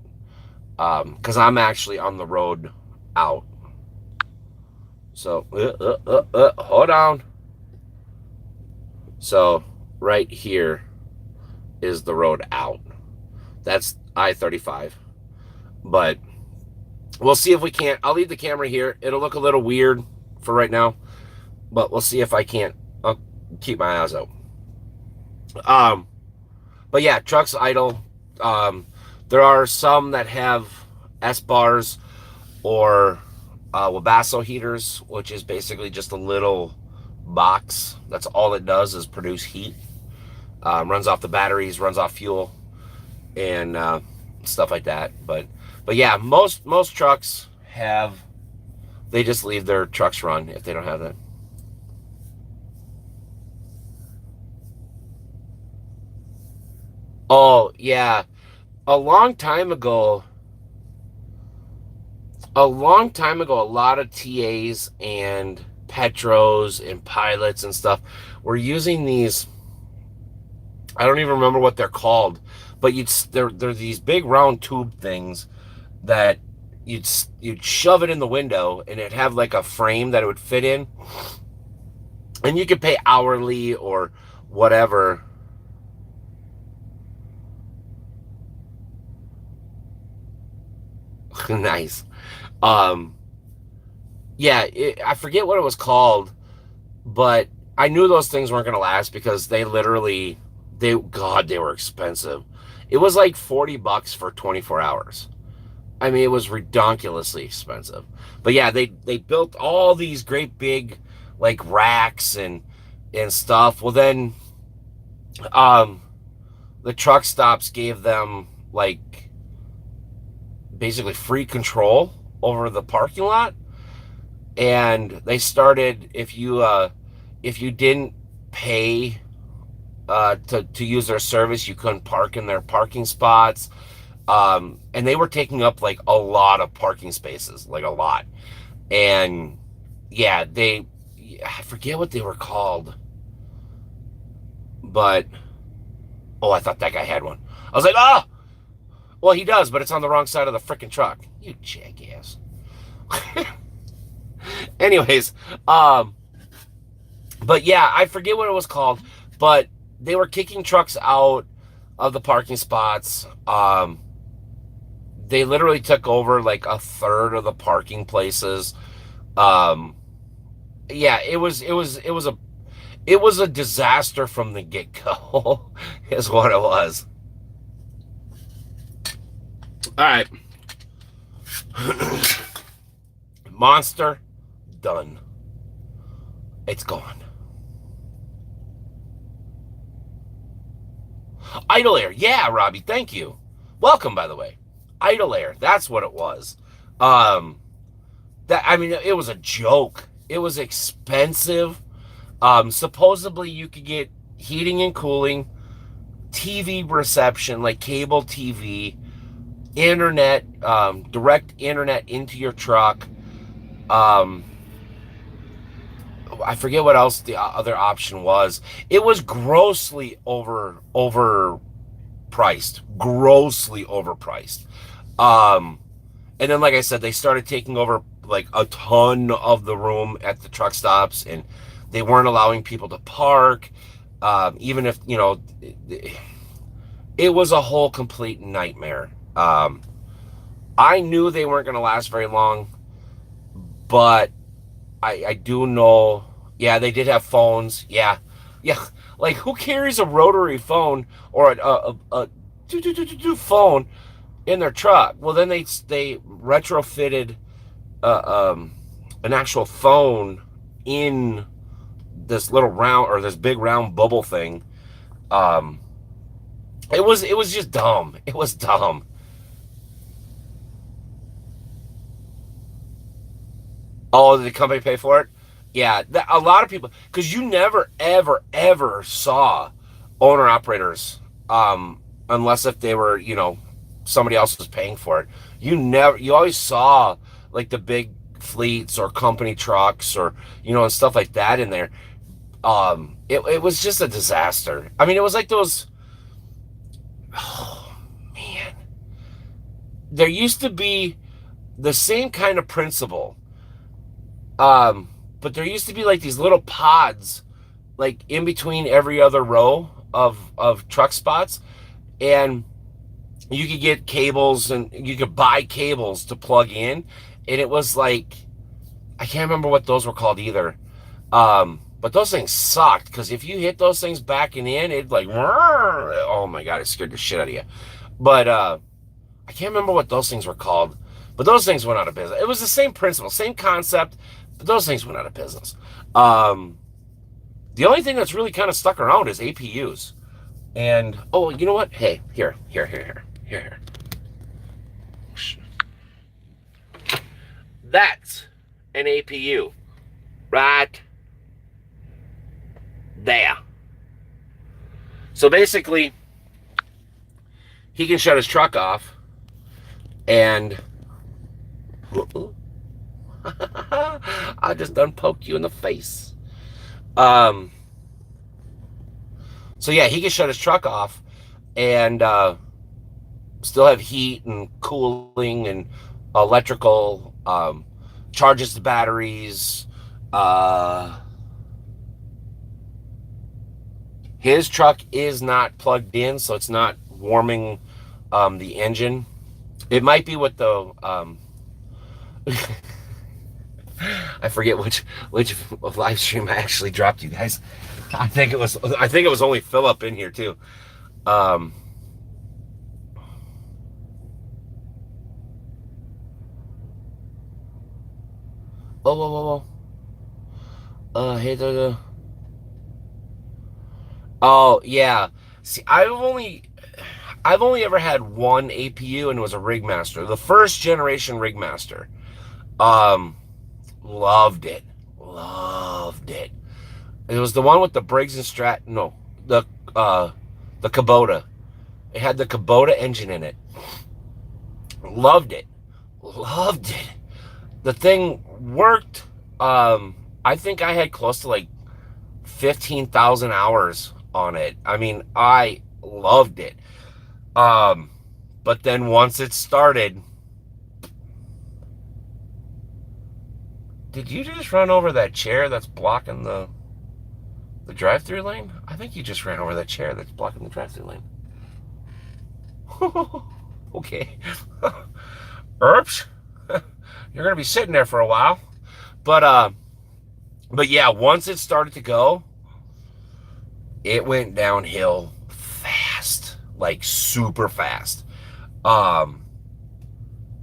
Because I'm actually on the road out. So, hold on. So, right here is the road out. That's I-35. But we'll see if we can't. I'll leave the camera here. It'll look a little weird for right now. But we'll see if I can't. I'll keep my eyes out. But yeah, trucks idle. There are some that have S-bars or Webasto heaters, which is basically just a little box. That's all it does is produce heat. Runs off the batteries, runs off fuel, and stuff like that. But yeah, most trucks they just leave their trucks run if they don't have that. Oh yeah, a long time ago, a lot of TAs and Petros and pilots and stuff were using these. I don't even remember what they're called, but they're these big round tube things that you'd shove it in the window and it'd have like a frame that it would fit in, and you could pay hourly or whatever. Nice. Um, yeah, I forget what it was called, but I knew those things weren't going to last because they were expensive. It was like $40 for 24 hours. I mean, it was ridiculously expensive. But yeah, they built all these great big like racks and stuff. Well, then um the truck stops gave them like basically free control over the parking lot, and they started if you didn't pay to use their service, you couldn't park in their parking spots. And they were taking up like a lot of parking spaces, like a lot. And yeah, I forget what they were called, but oh, I thought that guy had one. I was like, oh, well, he does, but it's on the wrong side of the freaking truck. You jackass. Anyways, but yeah, I forget what it was called, but they were kicking trucks out of the parking spots. They literally took over like a third of the parking places. Um, yeah, it was a disaster from the get go, is what it was. All right, Monster, done. It's gone. Idle Air, yeah, Robbie, thank you. Welcome, by the way. Idle Air, that's what it was. Um, that I mean, it was a joke. It was expensive. Supposedly you could get heating and cooling, TV reception, like cable TV, internet, direct internet into your truck. Um, I forget what else the other option was. It was grossly overpriced. Um, and then, like I said, they started taking over like a ton of the room at the truck stops, and they weren't allowing people to park. Even if, it was a whole complete nightmare. I knew they weren't going to last very long, but I do know, yeah, they did have phones. Yeah. Yeah. Like, who carries a rotary phone or a phone in their truck? Well, then they retrofitted an actual phone in this little round, or this big round bubble thing. Um, it was just dumb. It was dumb. Oh, did the company pay for it? Yeah, a lot of people, because you never, ever, ever saw owner operators, unless if they were, somebody else was paying for it. You always saw like the big fleets or company trucks or, and stuff like that in there. It was just a disaster. I mean, it was like those, oh man, there used to be the same kind of principle. But there used to be like these little pods, like in between every other row of truck spots, and you could get cables and you could buy cables to plug in, and it was like, I can't remember what those were called either. But those things sucked, because if you hit those things backing in, it'd like, oh my god, it scared the shit out of you. But I can't remember what those things were called. But those things went out of business. It was the same principle, same concept, but those things went out of business. The only thing that's really kind of stuck around is APUs. And, oh, you know what? Hey, here. That's an APU. Right there. So basically, he can shut his truck off and I just done poked you in the face. So yeah, he can shut his truck off and still have heat and cooling and electrical, charges the batteries. His truck is not plugged in, so it's not warming the engine. It might be with the I forget which live stream I actually dropped you guys. I think it was only Philip in here too. Um, whoa, whoa, whoa, whoa. Hey, oh yeah. See, I've only ever had one APU, and it was a Rigmaster, the first generation Rigmaster. Um, loved it, loved it. It was the one with the Briggs and Strat. No, uh, the Kubota. It had the Kubota engine in it. Loved it, loved it. The thing worked. I think I had close to like 15,000 hours on it. I mean, I loved it. Um, but then once it started, did you just run over that chair that's blocking the drive-through lane? I think you just ran over that chair that's blocking the drive-through lane. Okay. Erps. You're gonna be sitting there for a while. But yeah, once it started to go, it went downhill fast, like super fast. Um,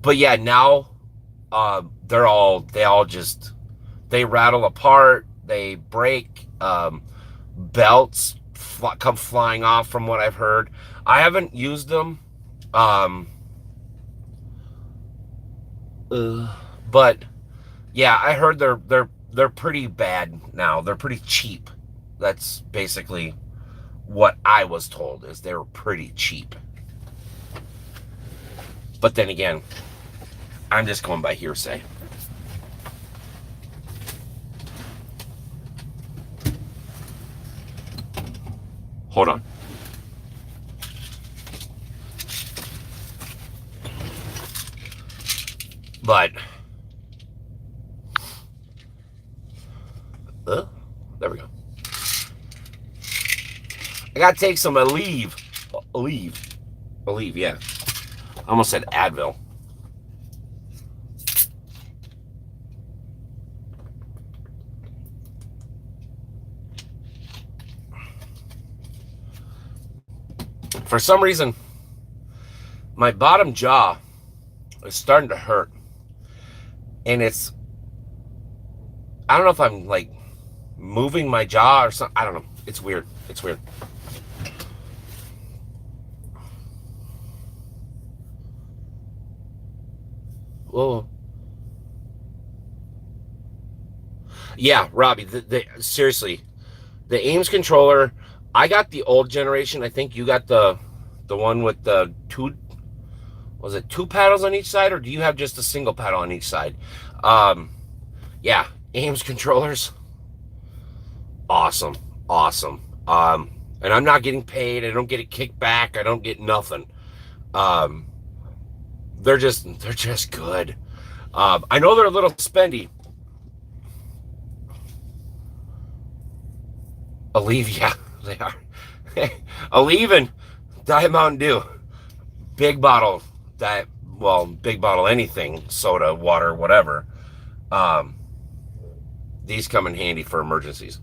but yeah, now they rattle apart, they break, belts come flying off from what I've heard. I haven't used them, um, but yeah, I heard they're pretty bad now. They're pretty cheap. That's basically what I was told, is they were pretty cheap. But then again, I'm just going by hearsay. Hold on. But there we go. I gotta take some Aleve. Aleve, yeah. I almost said Advil. For some reason, my bottom jaw is starting to hurt. And I don't know if I'm like moving my jaw or something. I don't know. It's weird. It's weird. Whoa. Yeah, Robbie, seriously, the Ames controller, I got the old generation. I think you got the one with the was it two paddles on each side, or do you have just a single paddle on each side? Yeah, Ames controllers, awesome, awesome. And I'm not getting paid. I don't get a kickback. I don't get nothing. Um, they're just good. I know they're a little spendy. Aleve, yeah, they are. Aleve and Diet Mountain Dew, big bottle diet. Well, big bottle anything, soda, water, whatever. Um, these come in handy for emergencies.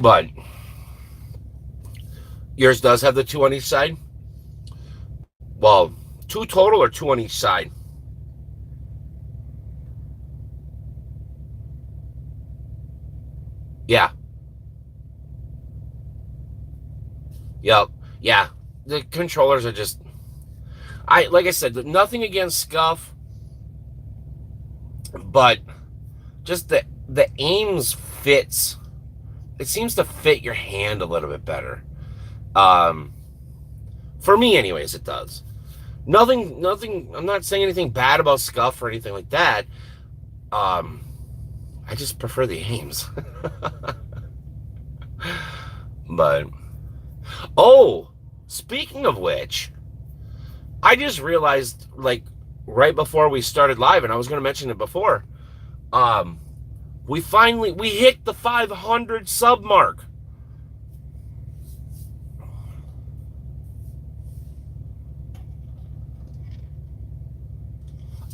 But yours does have the two on each side. Well, two total or two on each side? Yeah. Yep. Yeah. The controllers are just, like I said, nothing against Scuff, but just the Ames fits. It seems to fit your hand a little bit better. For me anyways, it does. Nothing, I'm not saying anything bad about Scuff or anything like that. I just prefer the Ames. But, oh, speaking of which, I just realized, like, right before we started live, and I was going to mention it before, we hit the 500 sub mark.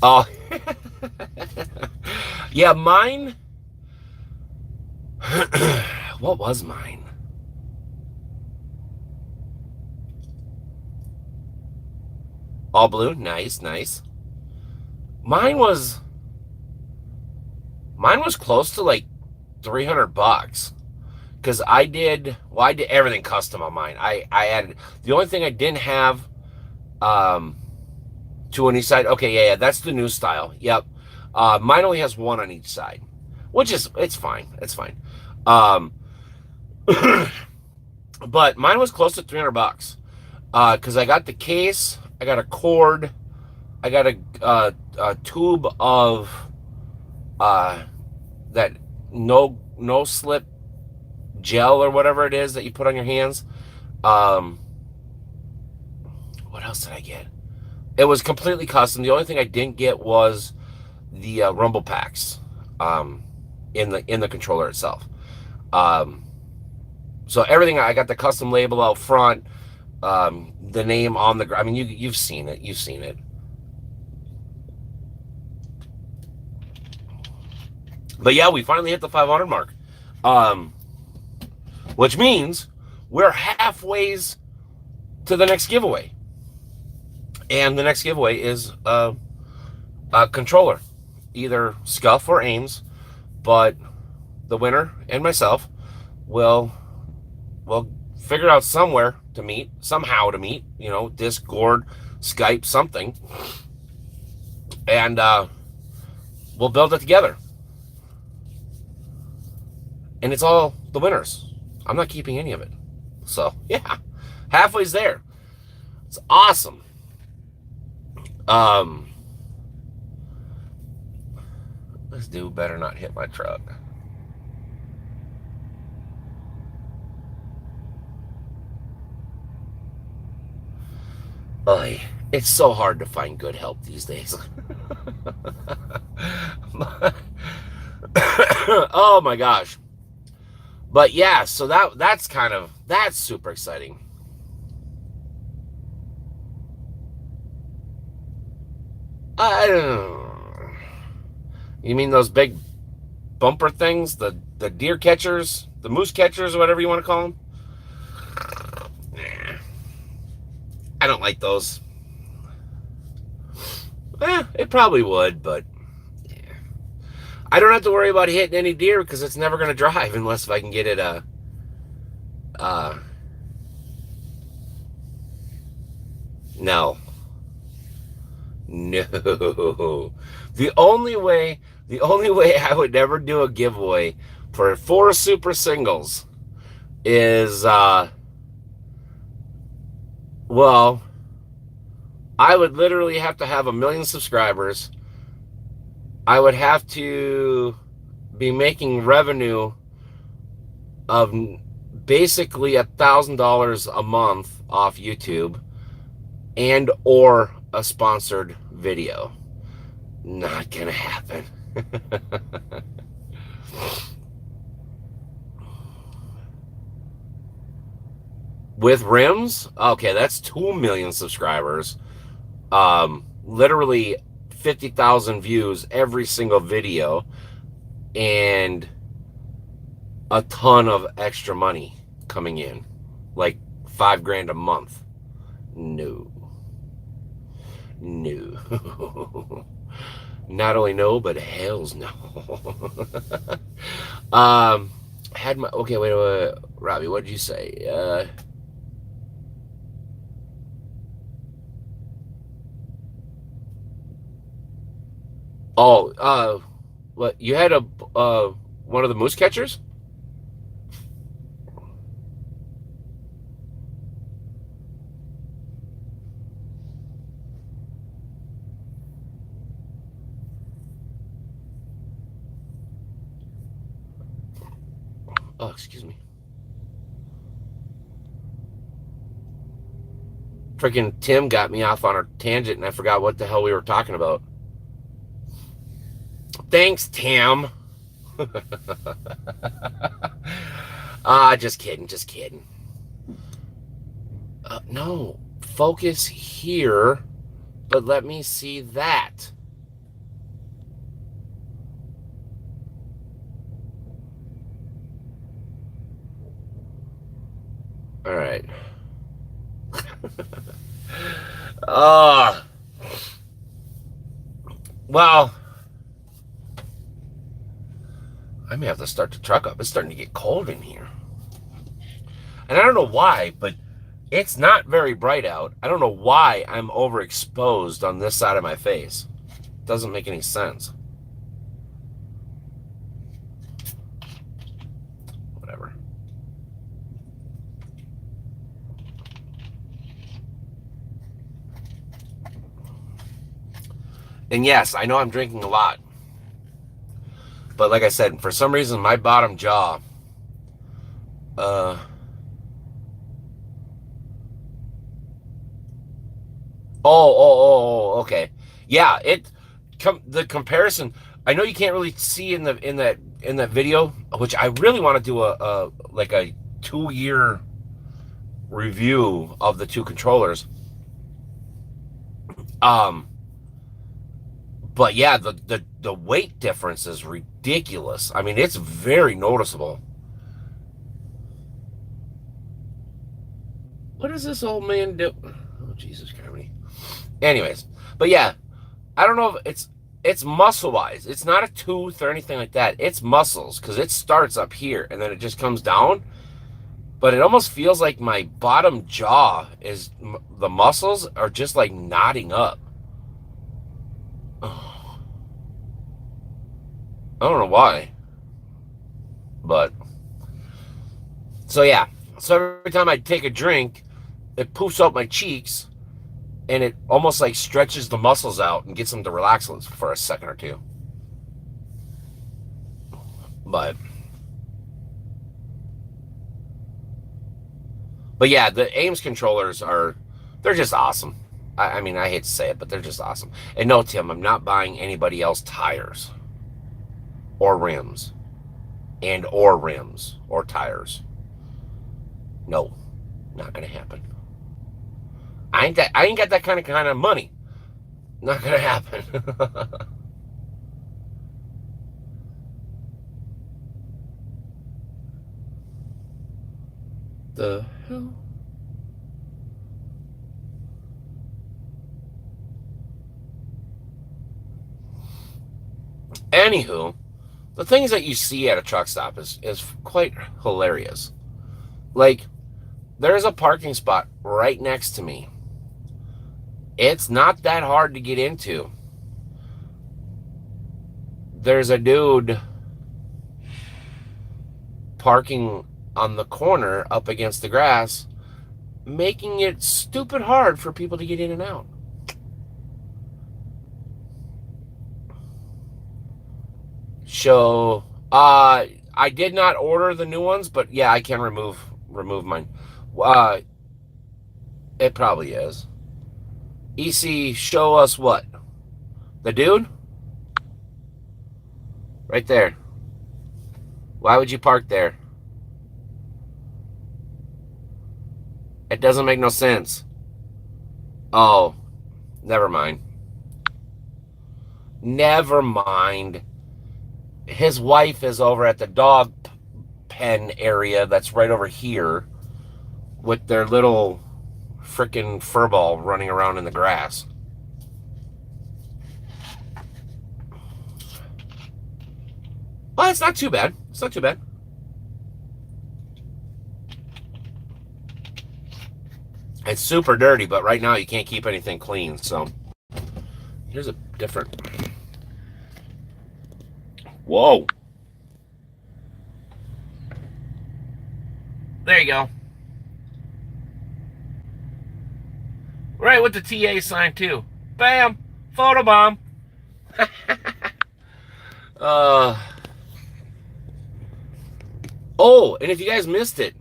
Oh, yeah, mine. What was mine? All blue. Nice, nice. Mine was mine was close to like $300 because I did everything custom on mine. I added the only thing I didn't have um two on each side. Okay, yeah, that's the new style. Yep. Mine only has one on each side, which is it's fine. It's fine. Um, but mine was close to $300 because I got the case, I got a cord, I got a tube of uh, that no slip gel or whatever it is that you put on your hands. Um, what else did I get? It was completely custom. The only thing I didn't get was the rumble packs um, in the controller itself. Um, so everything I got the custom label out front, the name on the. I mean, you've seen it. You've seen it. But yeah, we finally hit the 500 mark, um, which means we're halfway to the next giveaway, and the next giveaway is a controller, either Scuff or Ames, but the winner and myself will figure out somewhere to meet, somehow to meet, Discord, Skype, something, and we'll build it together. And it's all the winners. I'm not keeping any of it. So, yeah, halfway's there. It's awesome. This dude better not hit my truck. Oy, it's so hard to find good help these days. Oh my gosh. But yeah, so that's super exciting. I don't. You mean those big bumper things, the deer catchers, the moose catchers, or whatever you want to call them? Nah, I don't like those. It probably would, but yeah. I don't have to worry about hitting any deer because it's never going to drive unless if I can get it uh no. No. The only way I would ever do a giveaway for 4 super singles is well, I would literally have to have 1 million subscribers. I would have to be making revenue of basically $1,000 a month off YouTube and or a sponsored video. Not gonna happen. With rims, okay, that's 2 million subscribers. Literally 50,000 views every single video, and a ton of extra money coming in, like $5,000 a month. No. Not only no, but hell's no. Had my okay. Wait, Robbie, what did you say? What you had a one of the moose catchers? Oh, excuse me. Freaking Tim got me off on a tangent and I forgot what the hell we were talking about. Thanks, Tim. Just kidding, just kidding. No, focus here, but let me see that. All right. Uh, well, I may have to start the truck up. It's starting to get cold in here. And I don't know why, but it's not very bright out. I don't know why I'm overexposed on this side of my face. It doesn't make any sense. Whatever. And yes, I know I'm drinking a lot. But like I said, for some reason, my bottom jaw, uh, okay. Yeah, the comparison. I know you can't really see in that video, which I really want to do a like a 2 year review of the two controllers. Um, but yeah, the weight difference is ridiculous. I mean, it's very noticeable. What does this old man do? Oh, Jesus Christ. Anyways, but yeah, I don't know if it's muscle wise. It's not a tooth or anything like that. It's muscles because it starts up here and then it just comes down. But it almost feels like my bottom jaw is the muscles are just like knotting up. Oh, I don't know why, but so yeah. So every time I take a drink, it poofs out my cheeks and it almost like stretches the muscles out and gets them to relax for a second or two. But yeah, the Ames controllers they're just awesome. I mean, I hate to say it, but they're just awesome. And no, Tim, I'm not buying anybody else tires or rims or tires. No, not gonna happen. I ain't got that kind of money. Not gonna happen. The hell? Anywho, the things that you see at a truck stop is quite hilarious. Like, there's a parking spot right next to me. It's not that hard to get into. There's a dude parking on the corner up against the grass, making it stupid hard for people to get in and out. So, I did not order the new ones, but yeah, I can remove mine. Uh, it probably is. EC, show us what? The dude? Right there. Why would you park there? It doesn't make no sense. Oh, never mind. Never mind. His wife is over at the dog pen area that's right over here with their little freaking furball running around in the grass. Well, it's not too bad. It's not too bad. It's super dirty, but right now you can't keep anything clean, so here's a different. Whoa. There you go. Right with the TA sign too. Bam! Photobomb. Oh, and if you guys missed it,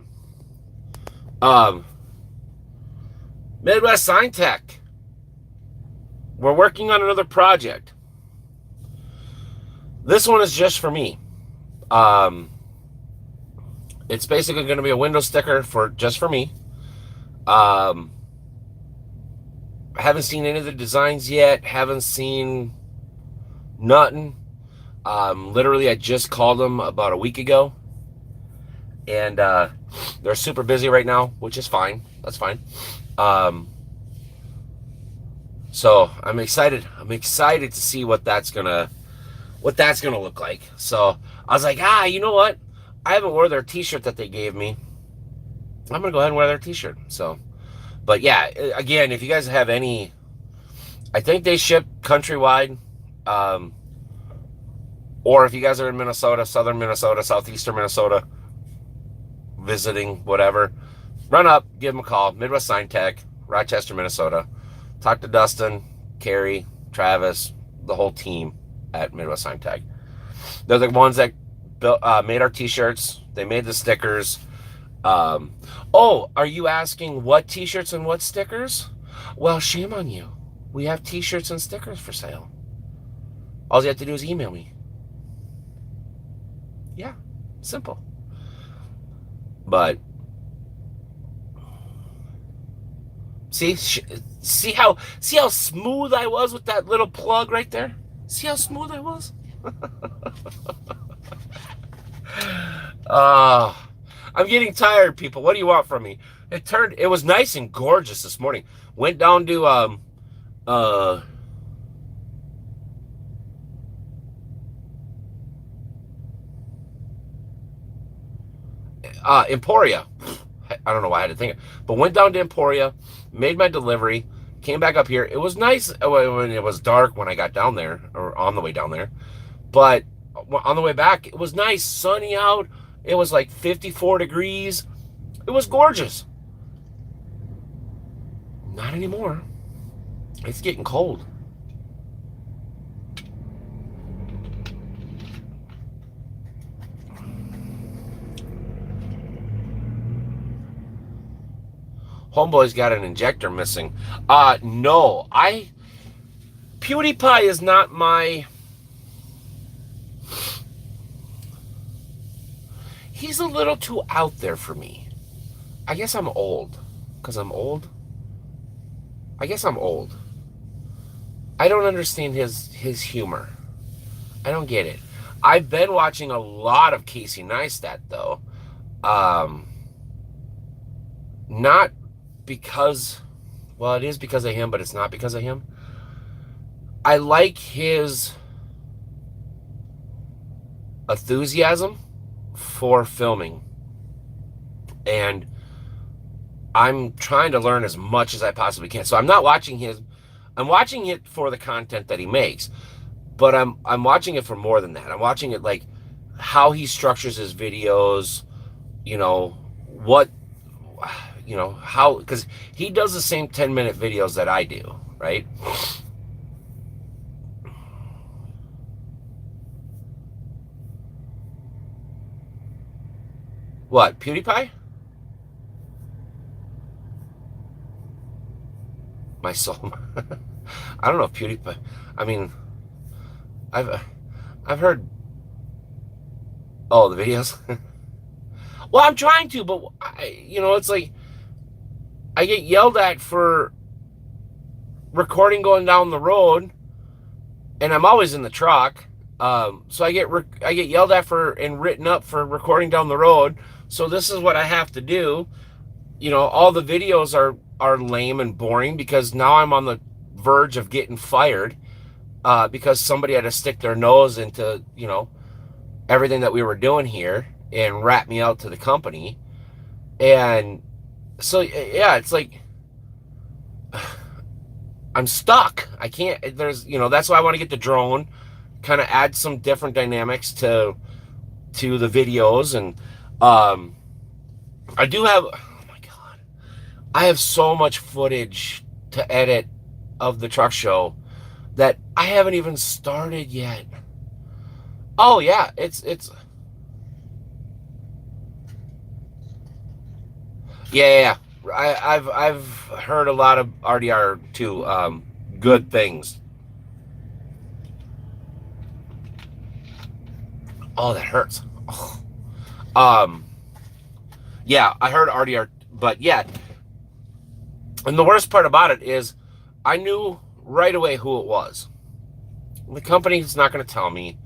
Midwest Sign Tech. We're working on another project. This one is just for me. It's basically going to be a window sticker just for me. I haven't seen any of the designs yet. Haven't seen nothing. Literally, I just called them about a week ago. And They're super busy right now, which is fine. That's fine. Um, so I'm excited. I'm excited to see what that's gonna look like. So I was like, you know what? I haven't wore their T-shirt that they gave me. I'm gonna go ahead and wear their T-shirt. So, but yeah, again, if you guys have any, I think they ship countrywide. Um, or if you guys are in Minnesota, southern Minnesota, southeastern Minnesota, visiting, whatever, run up, give them a call. Midwest Sign Tech, Rochester, Minnesota. Talk to Dustin, Carrie, Travis, the whole team at Midwest Sign Tech. They're the ones that made our T-shirts. They made the stickers. Are you asking what T-shirts and what stickers? Well, shame on you. We have T-shirts and stickers for sale. All you have to do is email me. Yeah, simple. But see how smooth I was with that little plug right there? See how smooth I was? I'm getting tired, people. What do you want from me? It was nice and gorgeous this morning. Went down to Emporia. I don't know why I had to think it, but went down to Emporia, made my delivery, came back up here. It was nice when it was dark when I got down there, or on the way down there, but on the way back, it was nice, sunny out. It was like 54 degrees. It was gorgeous. Not anymore. It's getting cold. Homeboy's got an injector missing. No. PewDiePie is not my... He's a little too out there for me. I guess I'm old. Because I'm old? I guess I'm old. I don't understand his humor. I don't get it. I've been watching a lot of Casey Neistat, though. Not because... Well, it is because of him, but it's not because of him. I like his enthusiasm for filming. And I'm trying to learn as much as I possibly can. So I'm not watching I'm watching it for the content that he makes. But I'm watching it for more than that. I'm watching it like how he structures his videos, how, because he does the same 10-minute videos that I do, right? What, PewDiePie? My soul. I don't know if PewDiePie. I mean, I've heard. Oh, the videos. Well, I'm trying to, but it's like I get yelled at for recording going down the road, and I'm always in the truck. So I get yelled at and written up for recording down the road. So this is what I have to do. All the videos are lame and boring because now I'm on the verge of getting fired because somebody had to stick their nose into, everything that we were doing here and rat me out to the company. And so, yeah, it's like I'm stuck. I can't, that's why I want to get the drone, kind of add some different dynamics to the videos. And I do have, oh my God, I have so much footage to edit of the truck show that I haven't even started yet. Oh yeah, it's yeah. I've heard a lot of RDR2 good things. Oh, that hurts. Oh. Yeah, I heard RDR, but yeah. And the worst part about it is I knew right away who it was. The company's not going to tell me.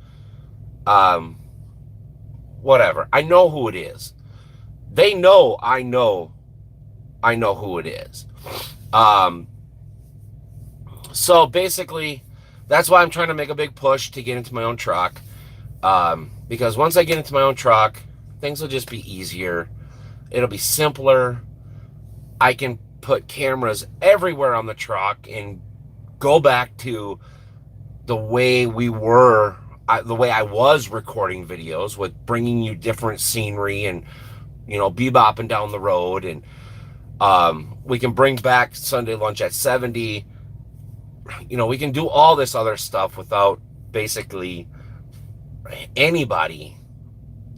Whatever. I know who it is. They know I know who it is. Um, so basically, that's why I'm trying to make a big push to get into my own truck. Because once I get into my own truck, things will just be easier. It'll be simpler. I can put cameras everywhere on the truck and go back to the way we were, the way I was recording videos, with bringing you different scenery and, bebopping down the road. And we can bring back Sunday Lunch at 70. We can do all this other stuff without basically anybody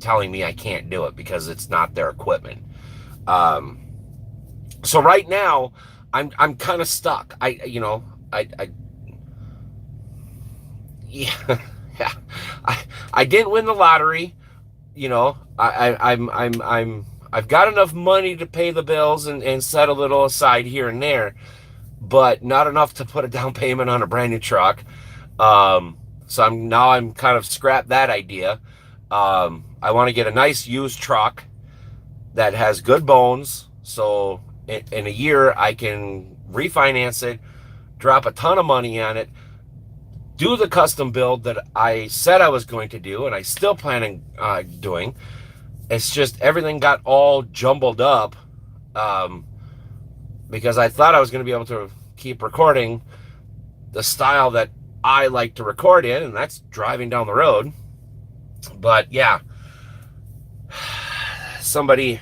telling me I can't do it because it's not their equipment. So right now, I'm kind of stuck. Yeah, yeah. I didn't win the lottery. I've got enough money to pay the bills and set a little aside here and there, but not enough to put a down payment on a brand new truck. So I'm kind of scrapped that idea. I want to get a nice used truck that has good bones. So in a year I can refinance it, drop a ton of money on it, do the custom build that I said I was going to do, and I still plan on doing. It's just everything got all jumbled up because I thought I was going to be able to keep recording the style that I like to record in, and that's driving down the road. But yeah, somebody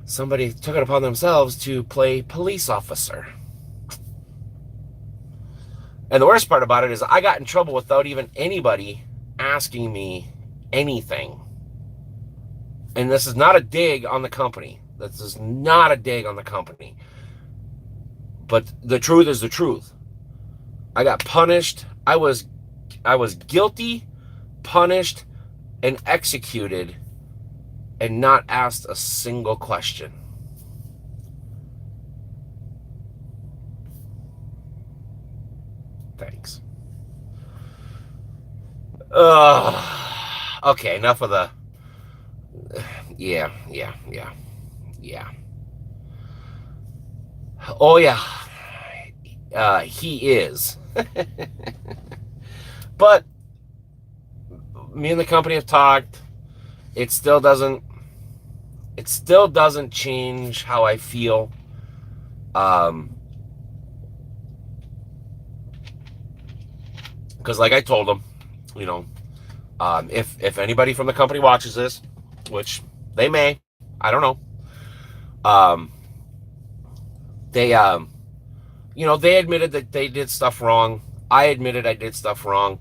took it upon themselves to play police officer. And the worst part about it is I got in trouble without even anybody asking me anything. And this is not a dig on the company. This is not a dig on the company. But the truth is the truth. I got punished. I was guilty, punished, and executed, and not asked a single question. Thanks. Okay, enough of the... Yeah. Oh, yeah. He is. But me and the company have talked. It still doesn't change how I feel. Because like I told them, if anybody from the company watches this, which they may, I don't know. They admitted that they did stuff wrong. I admitted I did stuff wrong.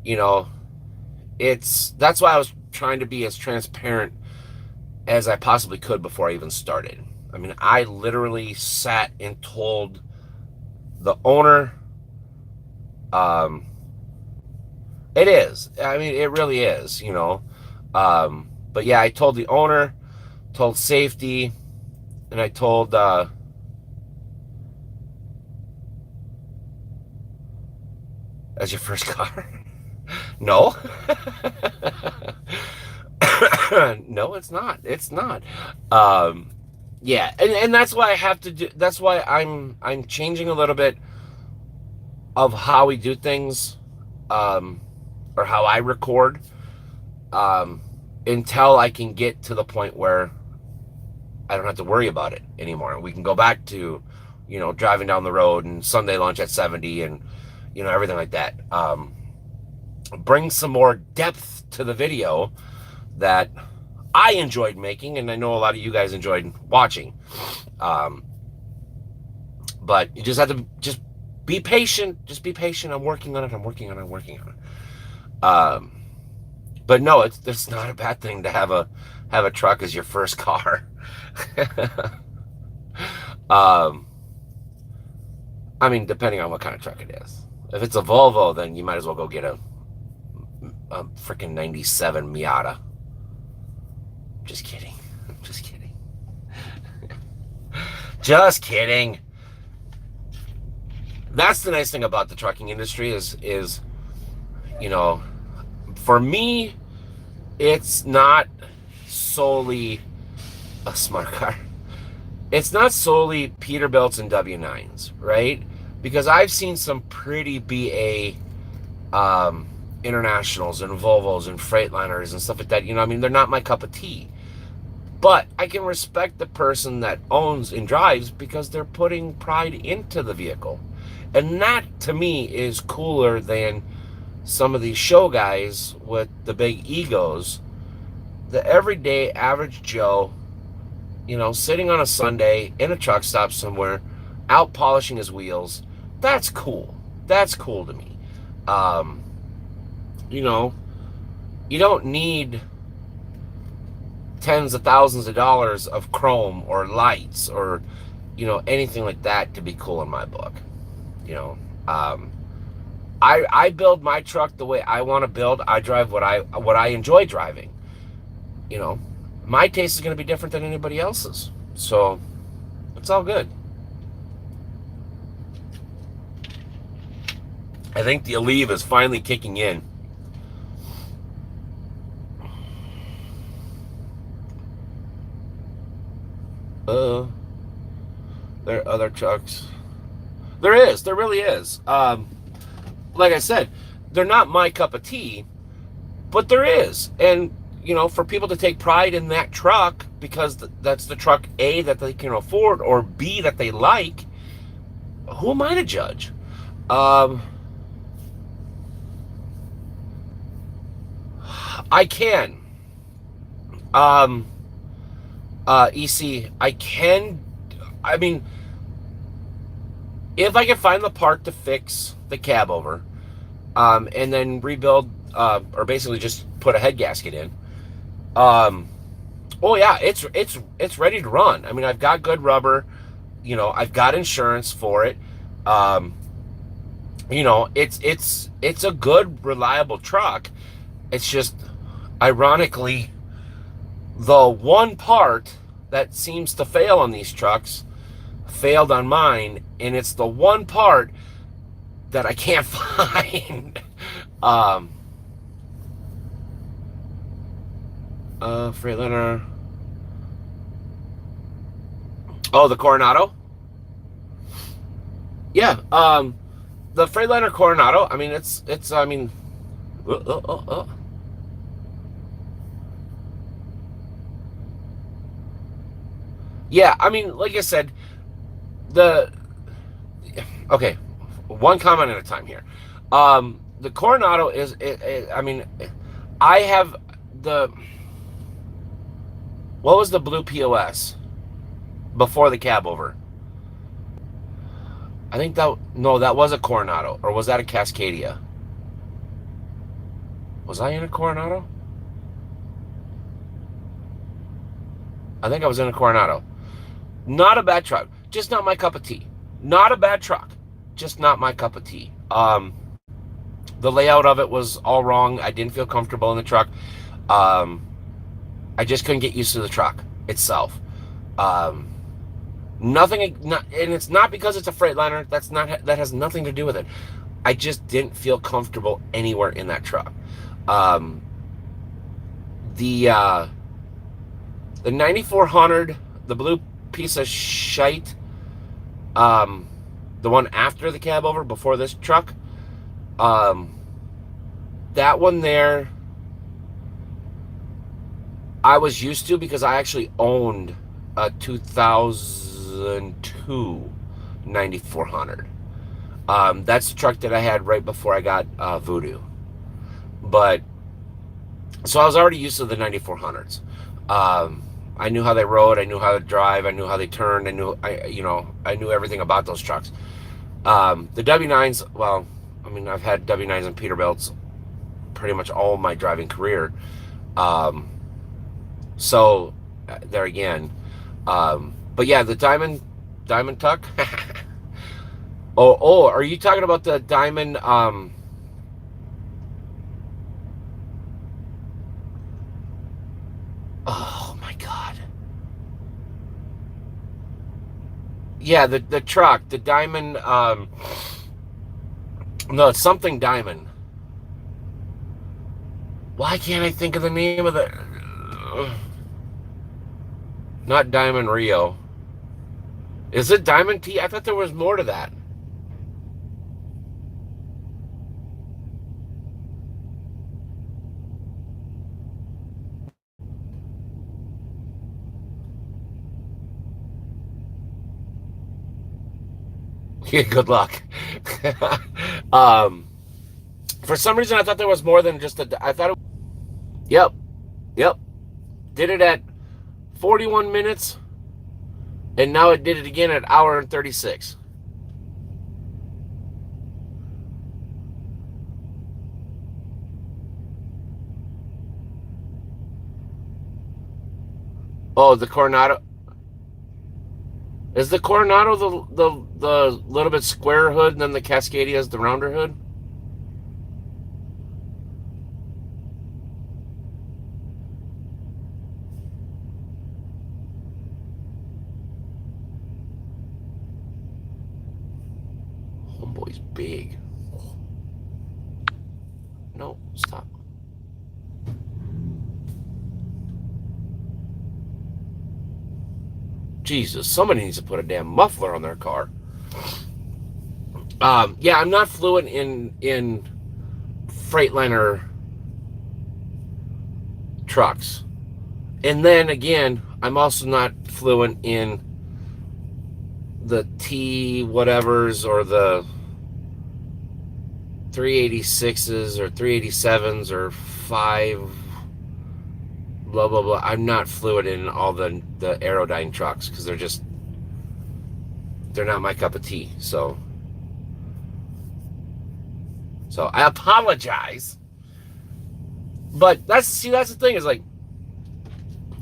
That's why I was trying to be as transparent as I possibly could before I even started. I mean, I literally sat and told the owner, it is. I mean, it really is, but yeah, I told the owner, told safety, and I told, as your first car? No. No, it's not. It's not. Yeah, and that's why I have to do. That's why I'm changing a little bit of how we do things, or how I record, until I can get to the point where I don't have to worry about it anymore. We can go back to, driving down the road and Sunday Lunch at 70 and, everything like that. Bring some more depth to the video that I enjoyed making, and I know a lot of you guys enjoyed watching. But you just have to just be patient. Just be patient. I'm working on it. But no, it's not a bad thing to have a truck as your first car. I mean, depending on what kind of truck it is. If it's a Volvo, then you might as well go get a freaking 97 Miata. Just kidding. Just kidding. That's the nice thing about the trucking industry is for me, it's not solely A smart car. It's not solely Peterbilts and W9s, right? Because I've seen some pretty BA internationals and Volvos and Freightliners and stuff like that. I mean, they're not my cup of tea. But I can respect the person that owns and drives because they're putting pride into the vehicle. And that, to me, is cooler than some of these show guys with the big egos. The everyday average Joe, sitting on a Sunday in a truck stop somewhere, out polishing his wheels. That's cool. That's cool to me. Um, you know, you don't need tens of thousands of dollars of chrome or lights or, anything like that to be cool in my book. You know, um, I build my truck the way I want to build. I drive what I enjoy driving. You know, my taste is going to be different than anybody else's. So it's all good. I think the Aleve is finally kicking in. There are other trucks. There is. There really is. Like I said, they're not my cup of tea, but there is. And, for people to take pride in that truck because that's the truck, A, that they can afford, or B, that they like, who am I to judge? I can. EC, I can. I mean, if I can find the part to fix the cab over, and then rebuild, or basically just put a head gasket in, oh yeah, it's ready to run. I mean, I've got good rubber, I've got insurance for it. It's a good, reliable truck. It's just, ironically, the one part that seems to fail on these trucks failed on mine, and it's the one part that I can't find. Freightliner. Oh, the Coronado? Yeah, the Freightliner Coronado, I mean, yeah, I mean, like I said, okay, one comment at a time here. The Coronado I mean, I have what was the blue POS before the cab over? I think that was a Coronado, or was that a Cascadia? Was I in a Coronado? I think I was in a Coronado. Not a bad truck, just not my cup of tea. Not a bad truck, just not my cup of tea. The layout of it was all wrong. I didn't feel comfortable in the truck. I just couldn't get used to the truck itself. And it's not because it's a Freightliner. That has nothing to do with it. I just didn't feel comfortable anywhere in that truck. The 9400, the blue piece of shite, the one after the cab over, before this truck, that one there, I was used to because I actually owned a 2002 9400. That's the truck that I had right before I got Voodoo. But so I was already used to the 9400s. I knew how they rode. I knew how to drive. I knew how they turned. I knew everything about those trucks. The W9s, well, I mean, I've had W9s and Peterbilts pretty much all my driving career. So there again. But yeah, the Diamond Tuck. Oh, are you talking about the Diamond? Oh my God. Yeah, the truck, the Diamond. No, it's something Diamond. Why can't I think of the name of the? Not Diamond Rio. Is it Diamond T? I thought there was more to that. Yeah, good luck. um, for some reason, I thought there was more than just a. I thought it. Yep, yep. Did it at 41 minutes, and now it did it again at hour and 36. Oh, the Coronado. Is the Coronado the little bit square hood, and then the Cascadia is the rounder hood? Homeboy's big. No, stop. Jesus, somebody needs to put a damn muffler on their car. Yeah, I'm not fluent in Freightliner trucks, and then again, I'm also not fluent in the T whatevers or the 386s or 387s or 5 blah blah blah. I'm not fluent in all the Aerodyne trucks because they're not my cup of tea. So I apologize. But that's the thing is like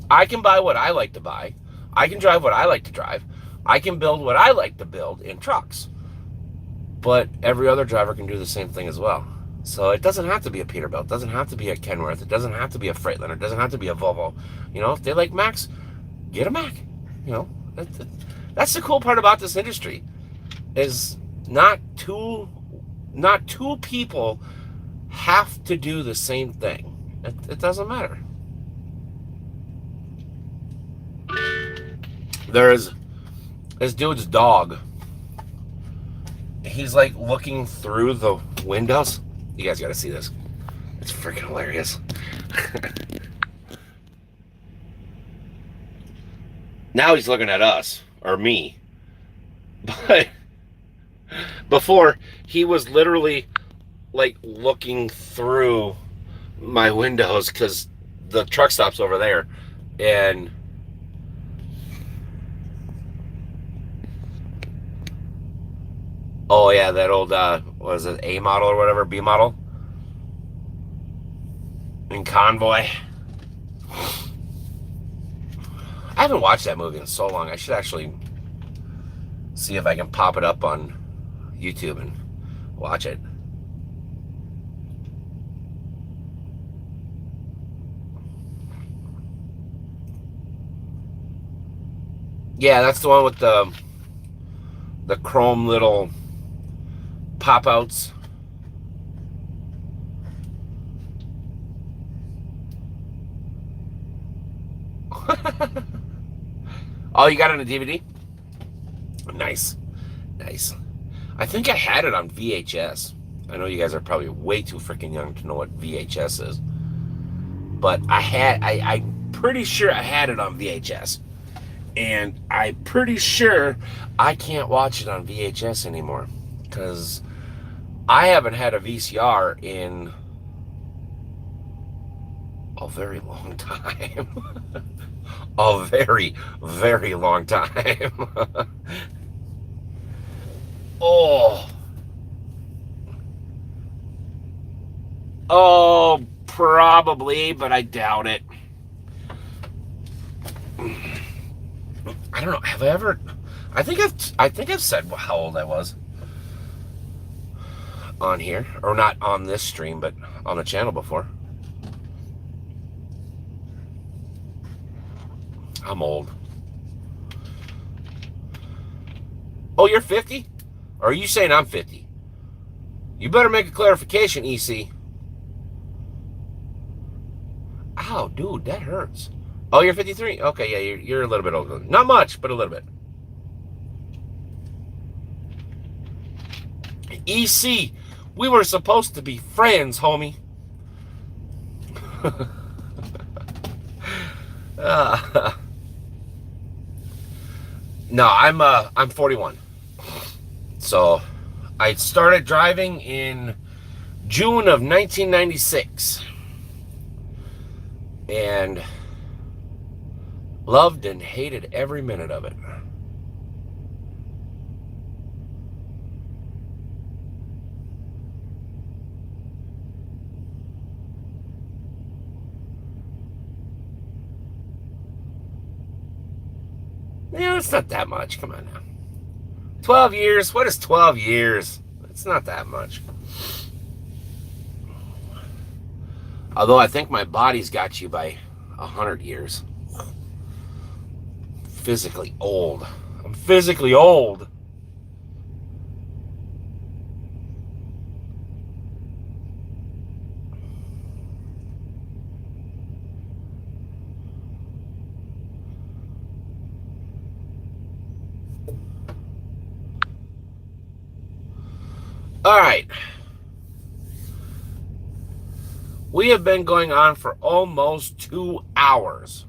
I can buy what I like to buy. I can drive what I like to drive. I can build what I like to build in trucks. But every other driver can do the same thing as well. So it doesn't have to be a Peterbilt. It doesn't have to be a Kenworth. It doesn't have to be a Freightliner. It doesn't have to be a Volvo. You know, if they like Macs, get a Mac. You know, that's the cool part about this industry is not two people have to do the same thing. It doesn't matter. There is this dude's dog. He's like looking through the windows. You guys got to see this. It's freaking hilarious. Now he's looking at us or me. But before he was literally like looking through my windows because the truck stop's over there. And oh yeah, that old what is it, A model or whatever, B model in Convoy. I haven't watched that movie in so long. I should actually see if I can pop it up on YouTube and watch it. Yeah, that's the one with the chrome little pop outs. Oh, you got it on a DVD? Nice. Nice. I think I had it on VHS. I know you guys are probably way too freaking young to know what VHS is. But I'm pretty sure I had it on VHS. And I'm pretty sure I can't watch it on VHS anymore. Because I haven't had a VCR in a very long time. A very, very long time. Oh. Oh, probably, but I doubt it. I don't know. Have I ever? I think I've said how old I was on here, or not on this stream, but on the channel before. I'm old. Oh, you're 50? Or are you saying I'm 50? You better make a clarification, EC. Ow, dude, that hurts. Oh, you're 53? Okay, yeah, you're a little bit older. Not much, but a little bit. EC, we were supposed to be friends, homie. uh, no, I'm 41. So I started driving in June of 1996 and loved and hated every minute of it. Yeah, it's not that much. Come on now. 12 years? What is 12 years? It's not that much. Although I think my body's got you by 100 years. Physically old. I'm physically old. All right. We have been going on for almost 2 hours.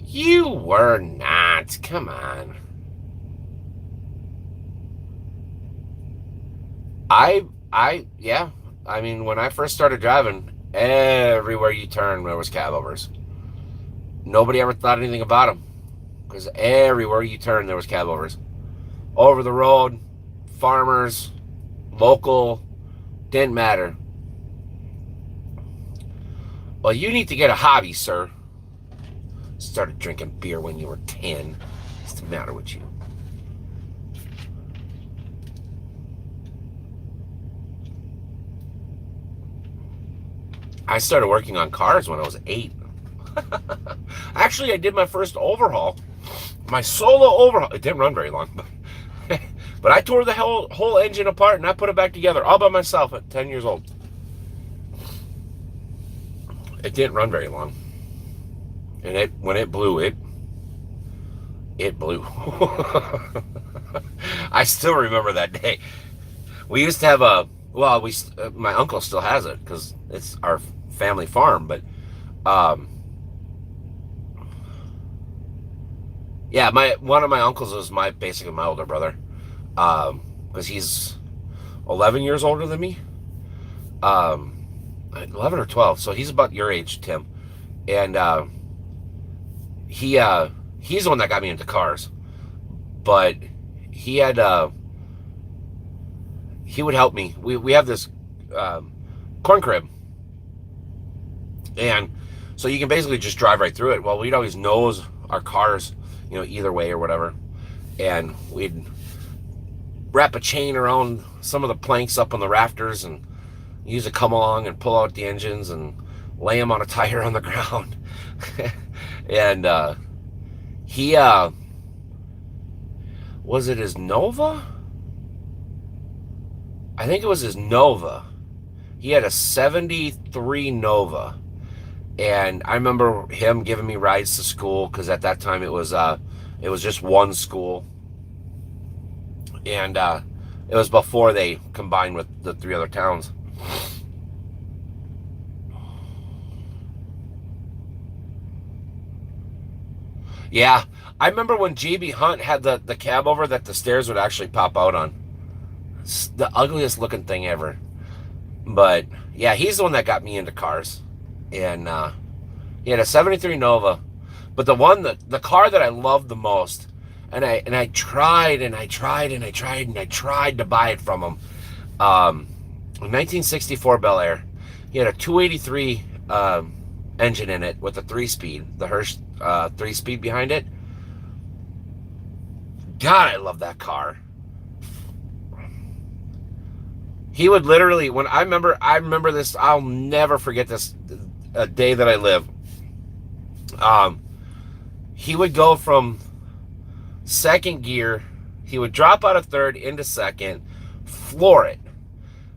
You were not. Come on. Yeah. I mean, when I first started driving, everywhere you turn, there was cab overs. Nobody ever thought anything about them because everywhere you turn, there was cab overs. Over the road, farmers, local, didn't matter. Well, you need to get a hobby, sir. Started drinking beer when you were 10. What's the matter with you? I started working on cars when I was 8. Actually, I did my first overhaul. My solo overhaul. It didn't run very long, but I tore the whole engine apart and I put it back together all by myself at 10 years old. It didn't run very long. And when it blew, it blew. I still remember that day. We used to have my uncle still has it because it's our family farm, but yeah, one of my uncles was basically my older brother, because he's 11 years older than me, 11 or 12, so he's about your age, Tim, and he's the one that got me into cars, but he would help me. We have this corn crib, and so you can basically just drive right through it. Well, we'd always nose our cars, either way or whatever, and we'd wrap a chain around some of the planks up on the rafters and use a come along and pull out the engines and lay them on a tire on the ground. And he was it his Nova? I think it was his Nova. He had a 73 Nova. And I remember him giving me rides to school because at that time it was just one school. And it was before they combined with the 3 other towns. Yeah, I remember when JB Hunt had the cab over that the stairs would actually pop out on. It's the ugliest looking thing ever. But yeah, he's the one that got me into cars. And he had a 73 Nova. But the car that I loved the most, and I tried to buy it from him. A 1964 Bel Air. He had a 283 engine in it with a 3-speed, the Hirsch 3-speed behind it. God, I love that car. He would literally, when I remember this, I'll never forget this, a day that I live. He would go from second gear, he would drop out of third into second, floor it,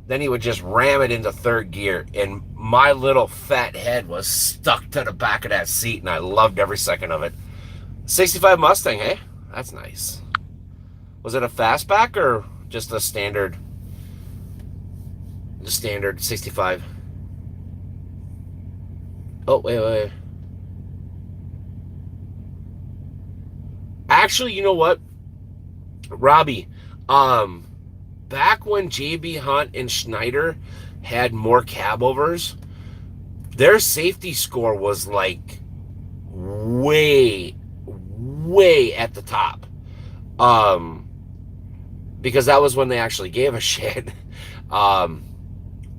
then he would just ram it into third gear, and my little fat head was stuck to the back of that seat, and I loved every second of it. 65 Mustang, hey? That's nice. Was it a fastback or just a standard 65? Oh, wait. Actually, you know what, Robbie? Um, Back when JB Hunt and Schneider had more cab overs, their safety score was like way, way at the top. Um, because that was when they actually gave a shit. Um,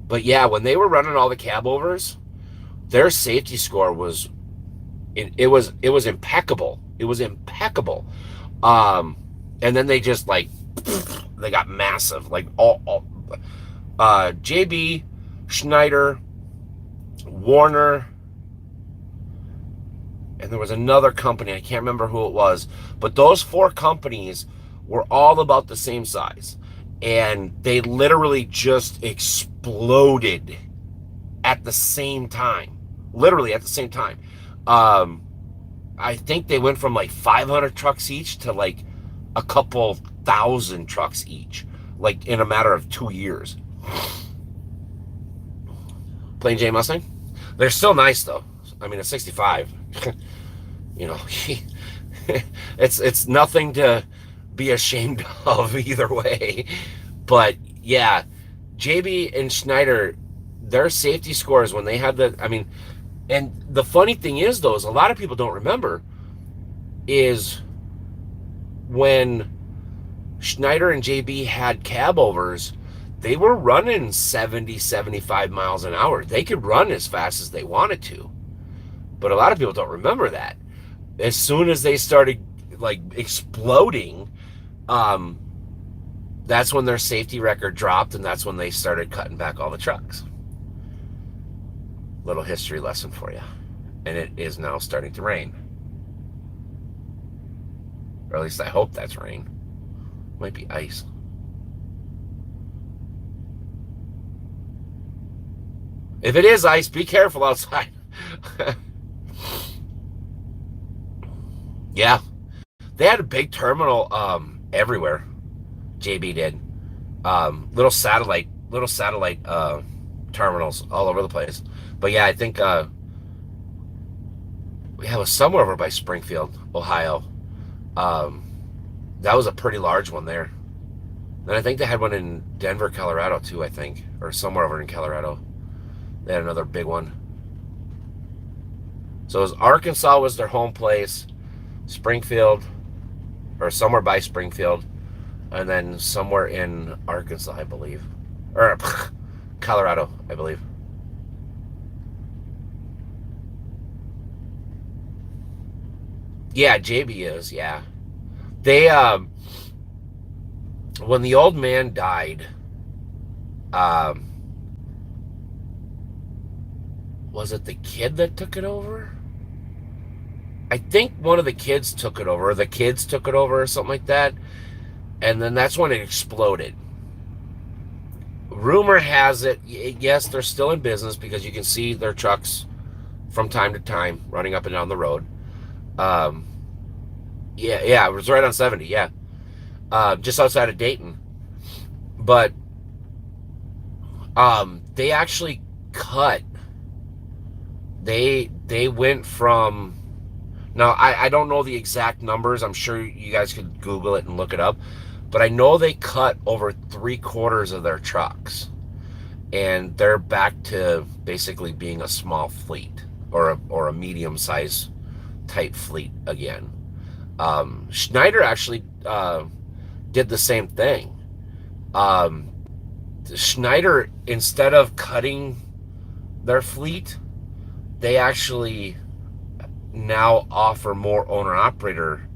but yeah, when they were running all the cab overs, their safety score was it was impeccable. It was impeccable. And then they just like they got massive. Like all JB, Schneider, Warner, and there was another company, I can't remember who it was, but those four companies were all about the same size. And they literally just exploded at the same time. Literally at the same time. I think they went from like 500 trucks each to like a couple thousand trucks each, like in a matter of 2 years. Plain Jane Mustang. They're still nice though. I mean, a 65. You know, it's nothing to be ashamed of either way. But yeah, JB and Schneider, their safety scores when they had I mean, and the funny thing is, though, is a lot of people don't remember is when Schneider and JB had cab overs, they were running 70, 75 miles an hour. They could run as fast as they wanted to. But a lot of people don't remember that. As soon as they started like exploding, that's when their safety record dropped, and that's when they started cutting back all the trucks. Little history lesson for you. And it is now starting to rain. Or at least I hope that's rain. Might be ice. If it is ice, be careful outside. Yeah. They had a big terminal everywhere. JB did. Little satellite terminals all over the place. But yeah, I think it was somewhere over by Springfield, Ohio. That was a pretty large one there. Then I think they had one in Denver, Colorado too, I think. Or somewhere over in Colorado. They had another big one. So Arkansas was their home place. Springfield, or somewhere by Springfield. And then somewhere in Arkansas, I believe. Or Colorado, I believe. Yeah, JB is, yeah. They, when the old man died, was it the kid that took it over? I think one of the kids took it over, or the kids took it over, or something like that. And then that's when it exploded. Rumor has it, yes, they're still in business because you can see their trucks from time to time running up and down the road. Yeah, it was right on 70, yeah. Just outside of Dayton. But they actually cut. They went from, now I don't know the exact numbers. I'm sure you guys could Google it and look it up. But I know they cut over 3/4 of their trucks. And they're back to basically being a small fleet or a medium-sized type fleet again. Schneider actually did the same thing. Schneider, instead of cutting their fleet, they actually now offer more owner-operator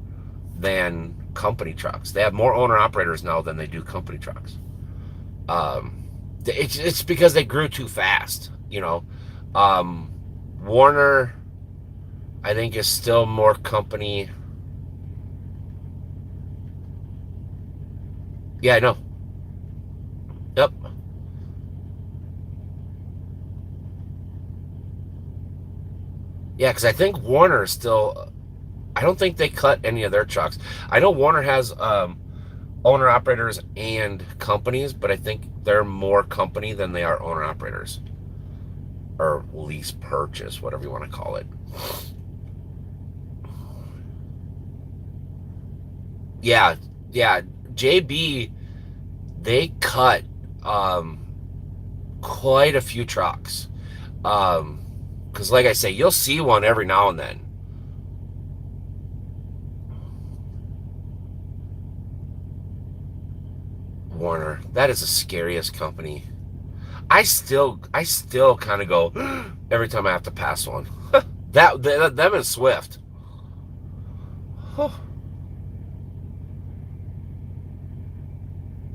than company trucks. They have more owner-operators now than they do company trucks. It's because they grew too fast, you know. Warner, I think, is still more company. Yeah, I know. Yep. Yeah, because I think Warner is still. I don't think they cut any of their trucks. I know Warner has owner operators and companies, but I think they're more company than they are owner operators or lease purchase, whatever you want to call it. Yeah, yeah. JB, they cut um, quite a few trucks. Because, like I say, you'll see one every now and then. Warner, that is the scariest company. I still kind of go every time I have to pass one. That them and Swift.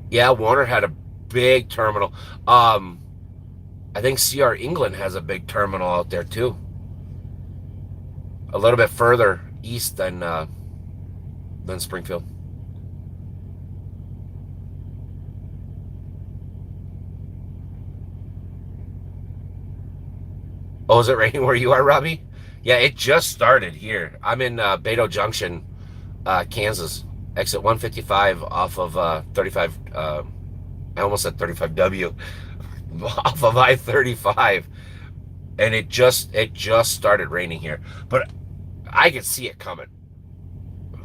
Yeah, Warner had a big terminal. Um, I think CR England has a big terminal out there too, a little bit further east than Springfield. Oh, is it raining where you are, Robbie? Yeah, it just started here. I'm in Beto Junction, Kansas. Exit 155 off of 35. I almost said 35W off of I-35, and it just started raining here, but I can see it coming.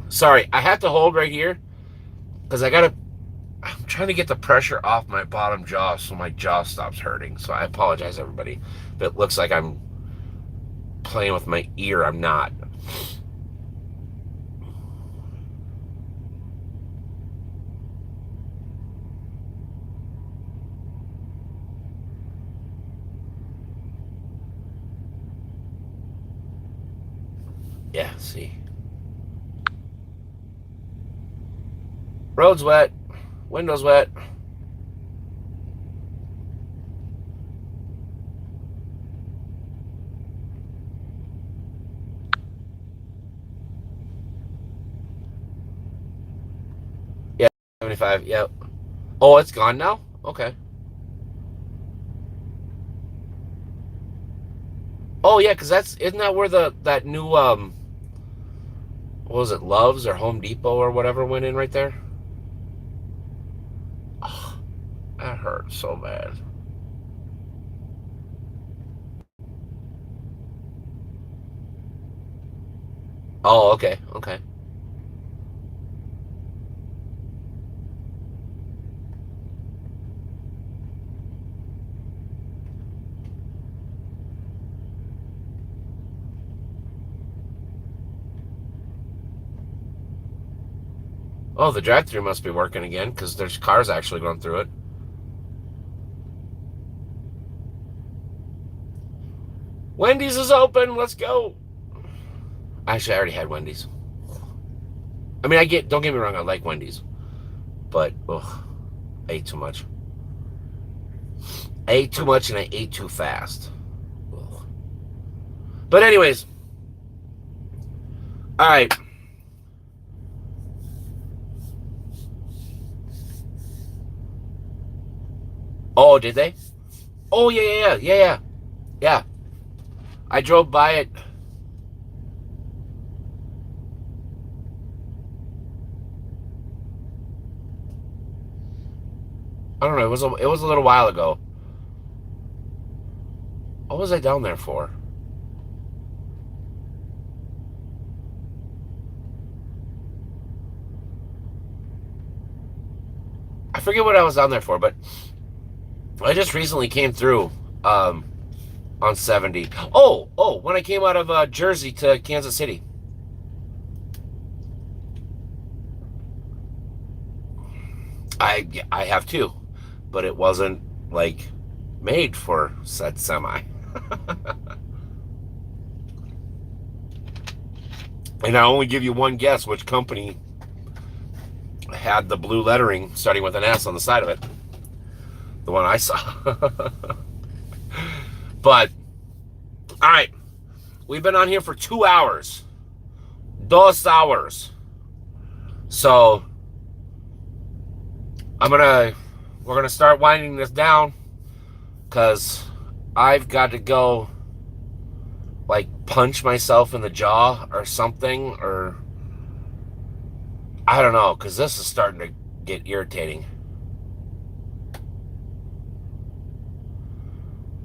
Sorry, I have to hold right here because I'm trying to get the pressure off my bottom jaw so my jaw stops hurting. So I apologize, everybody. If it looks like I'm playing with my ear, I'm not. Yeah, see. Road's wet, windows wet. Yeah, 75. Yep. Oh, it's gone now? Okay. Oh yeah, because that's isn't that where the that new what was it, Love's or Home Depot or whatever went in right there? Oh, that hurt so bad. Oh, okay, okay. Oh, the drive-through must be working again because there's cars actually going through it. Wendy's is open. Let's go. Actually, I already had Wendy's. I mean, don't get me wrong, I like Wendy's, but ugh, I ate too much. I ate too much and I ate too fast. Ugh. But anyways, all right. Oh, did they? Oh yeah, yeah, yeah, yeah, yeah. Yeah. I drove by it. I don't know. It was a little while ago. What was I down there for? I forget what I was down there for, but I just recently came through um, on 70. Oh, when I came out of Jersey to Kansas City. I have too, but it wasn't like made for said semi. And I only give you one guess which company had the blue lettering starting with an S on the side of it. The one I saw. But all right, we've been on here for 2 hours, 2 hours. So I'm gonna we're gonna start winding this down because I've got to go like punch myself in the jaw or something, or I don't know, because this is starting to get irritating.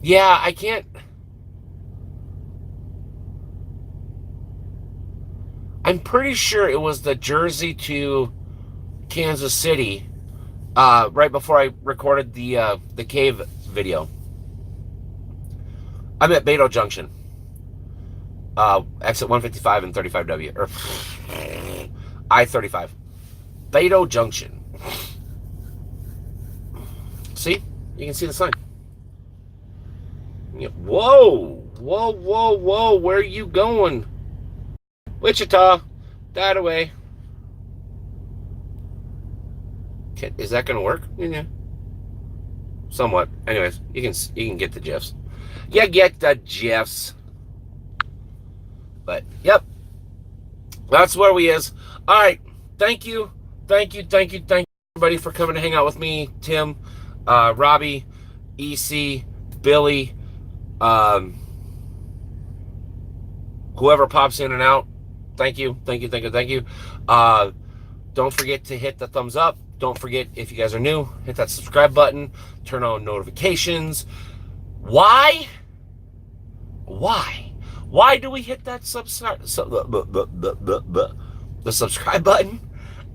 Yeah, I can't. I'm pretty sure it was the Jersey to Kansas City, right before I recorded the cave video. I'm at Beto Junction, exit 155 and 35W, or I-35. Beto Junction. See? You can see the sign. Whoa! Whoa, whoa, whoa! Where are you going? Wichita. That away. Is that going to work? Yeah. Somewhat. Anyways, you can get the gifs. You get the gifs. But yep, that's where we is. All right. Thank you, everybody for coming to hang out with me, Tim, Robbie, EC, Billy, um, whoever pops in and out. Thank you. Don't forget to hit the thumbs up. Don't forget, if you guys are new, hit that subscribe button. Turn on notifications. Why? Why do we hit that the subscribe button?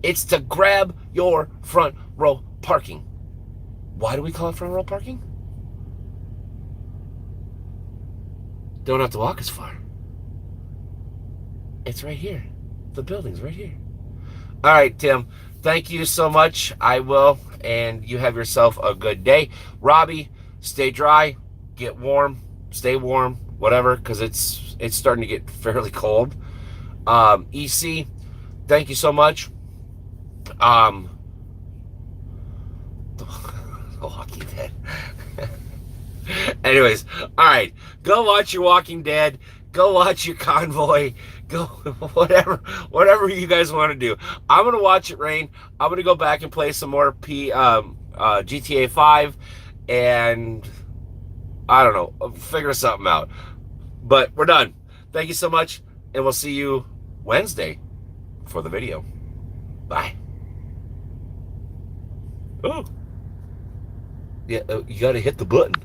It's to grab your front row parking. Why do we call it front row parking? Don't have to walk as far. It's right here. The building's right here. All right, Tim. Thank you so much. I will. And you have yourself a good day. Robbie, stay dry, get warm, stay warm, whatever, because it's starting to get fairly cold. EC, thank you so much. The Walking Dead. Anyways, all right. Go watch your Walking Dead. Go watch your Convoy. Go whatever you guys want to do. I'm gonna watch it rain. I'm gonna go back and play some more GTA 5, and I don't know, figure something out. But we're done. Thank you so much, and we'll see you Wednesday for the video. Bye. Oh, yeah, you gotta hit the button.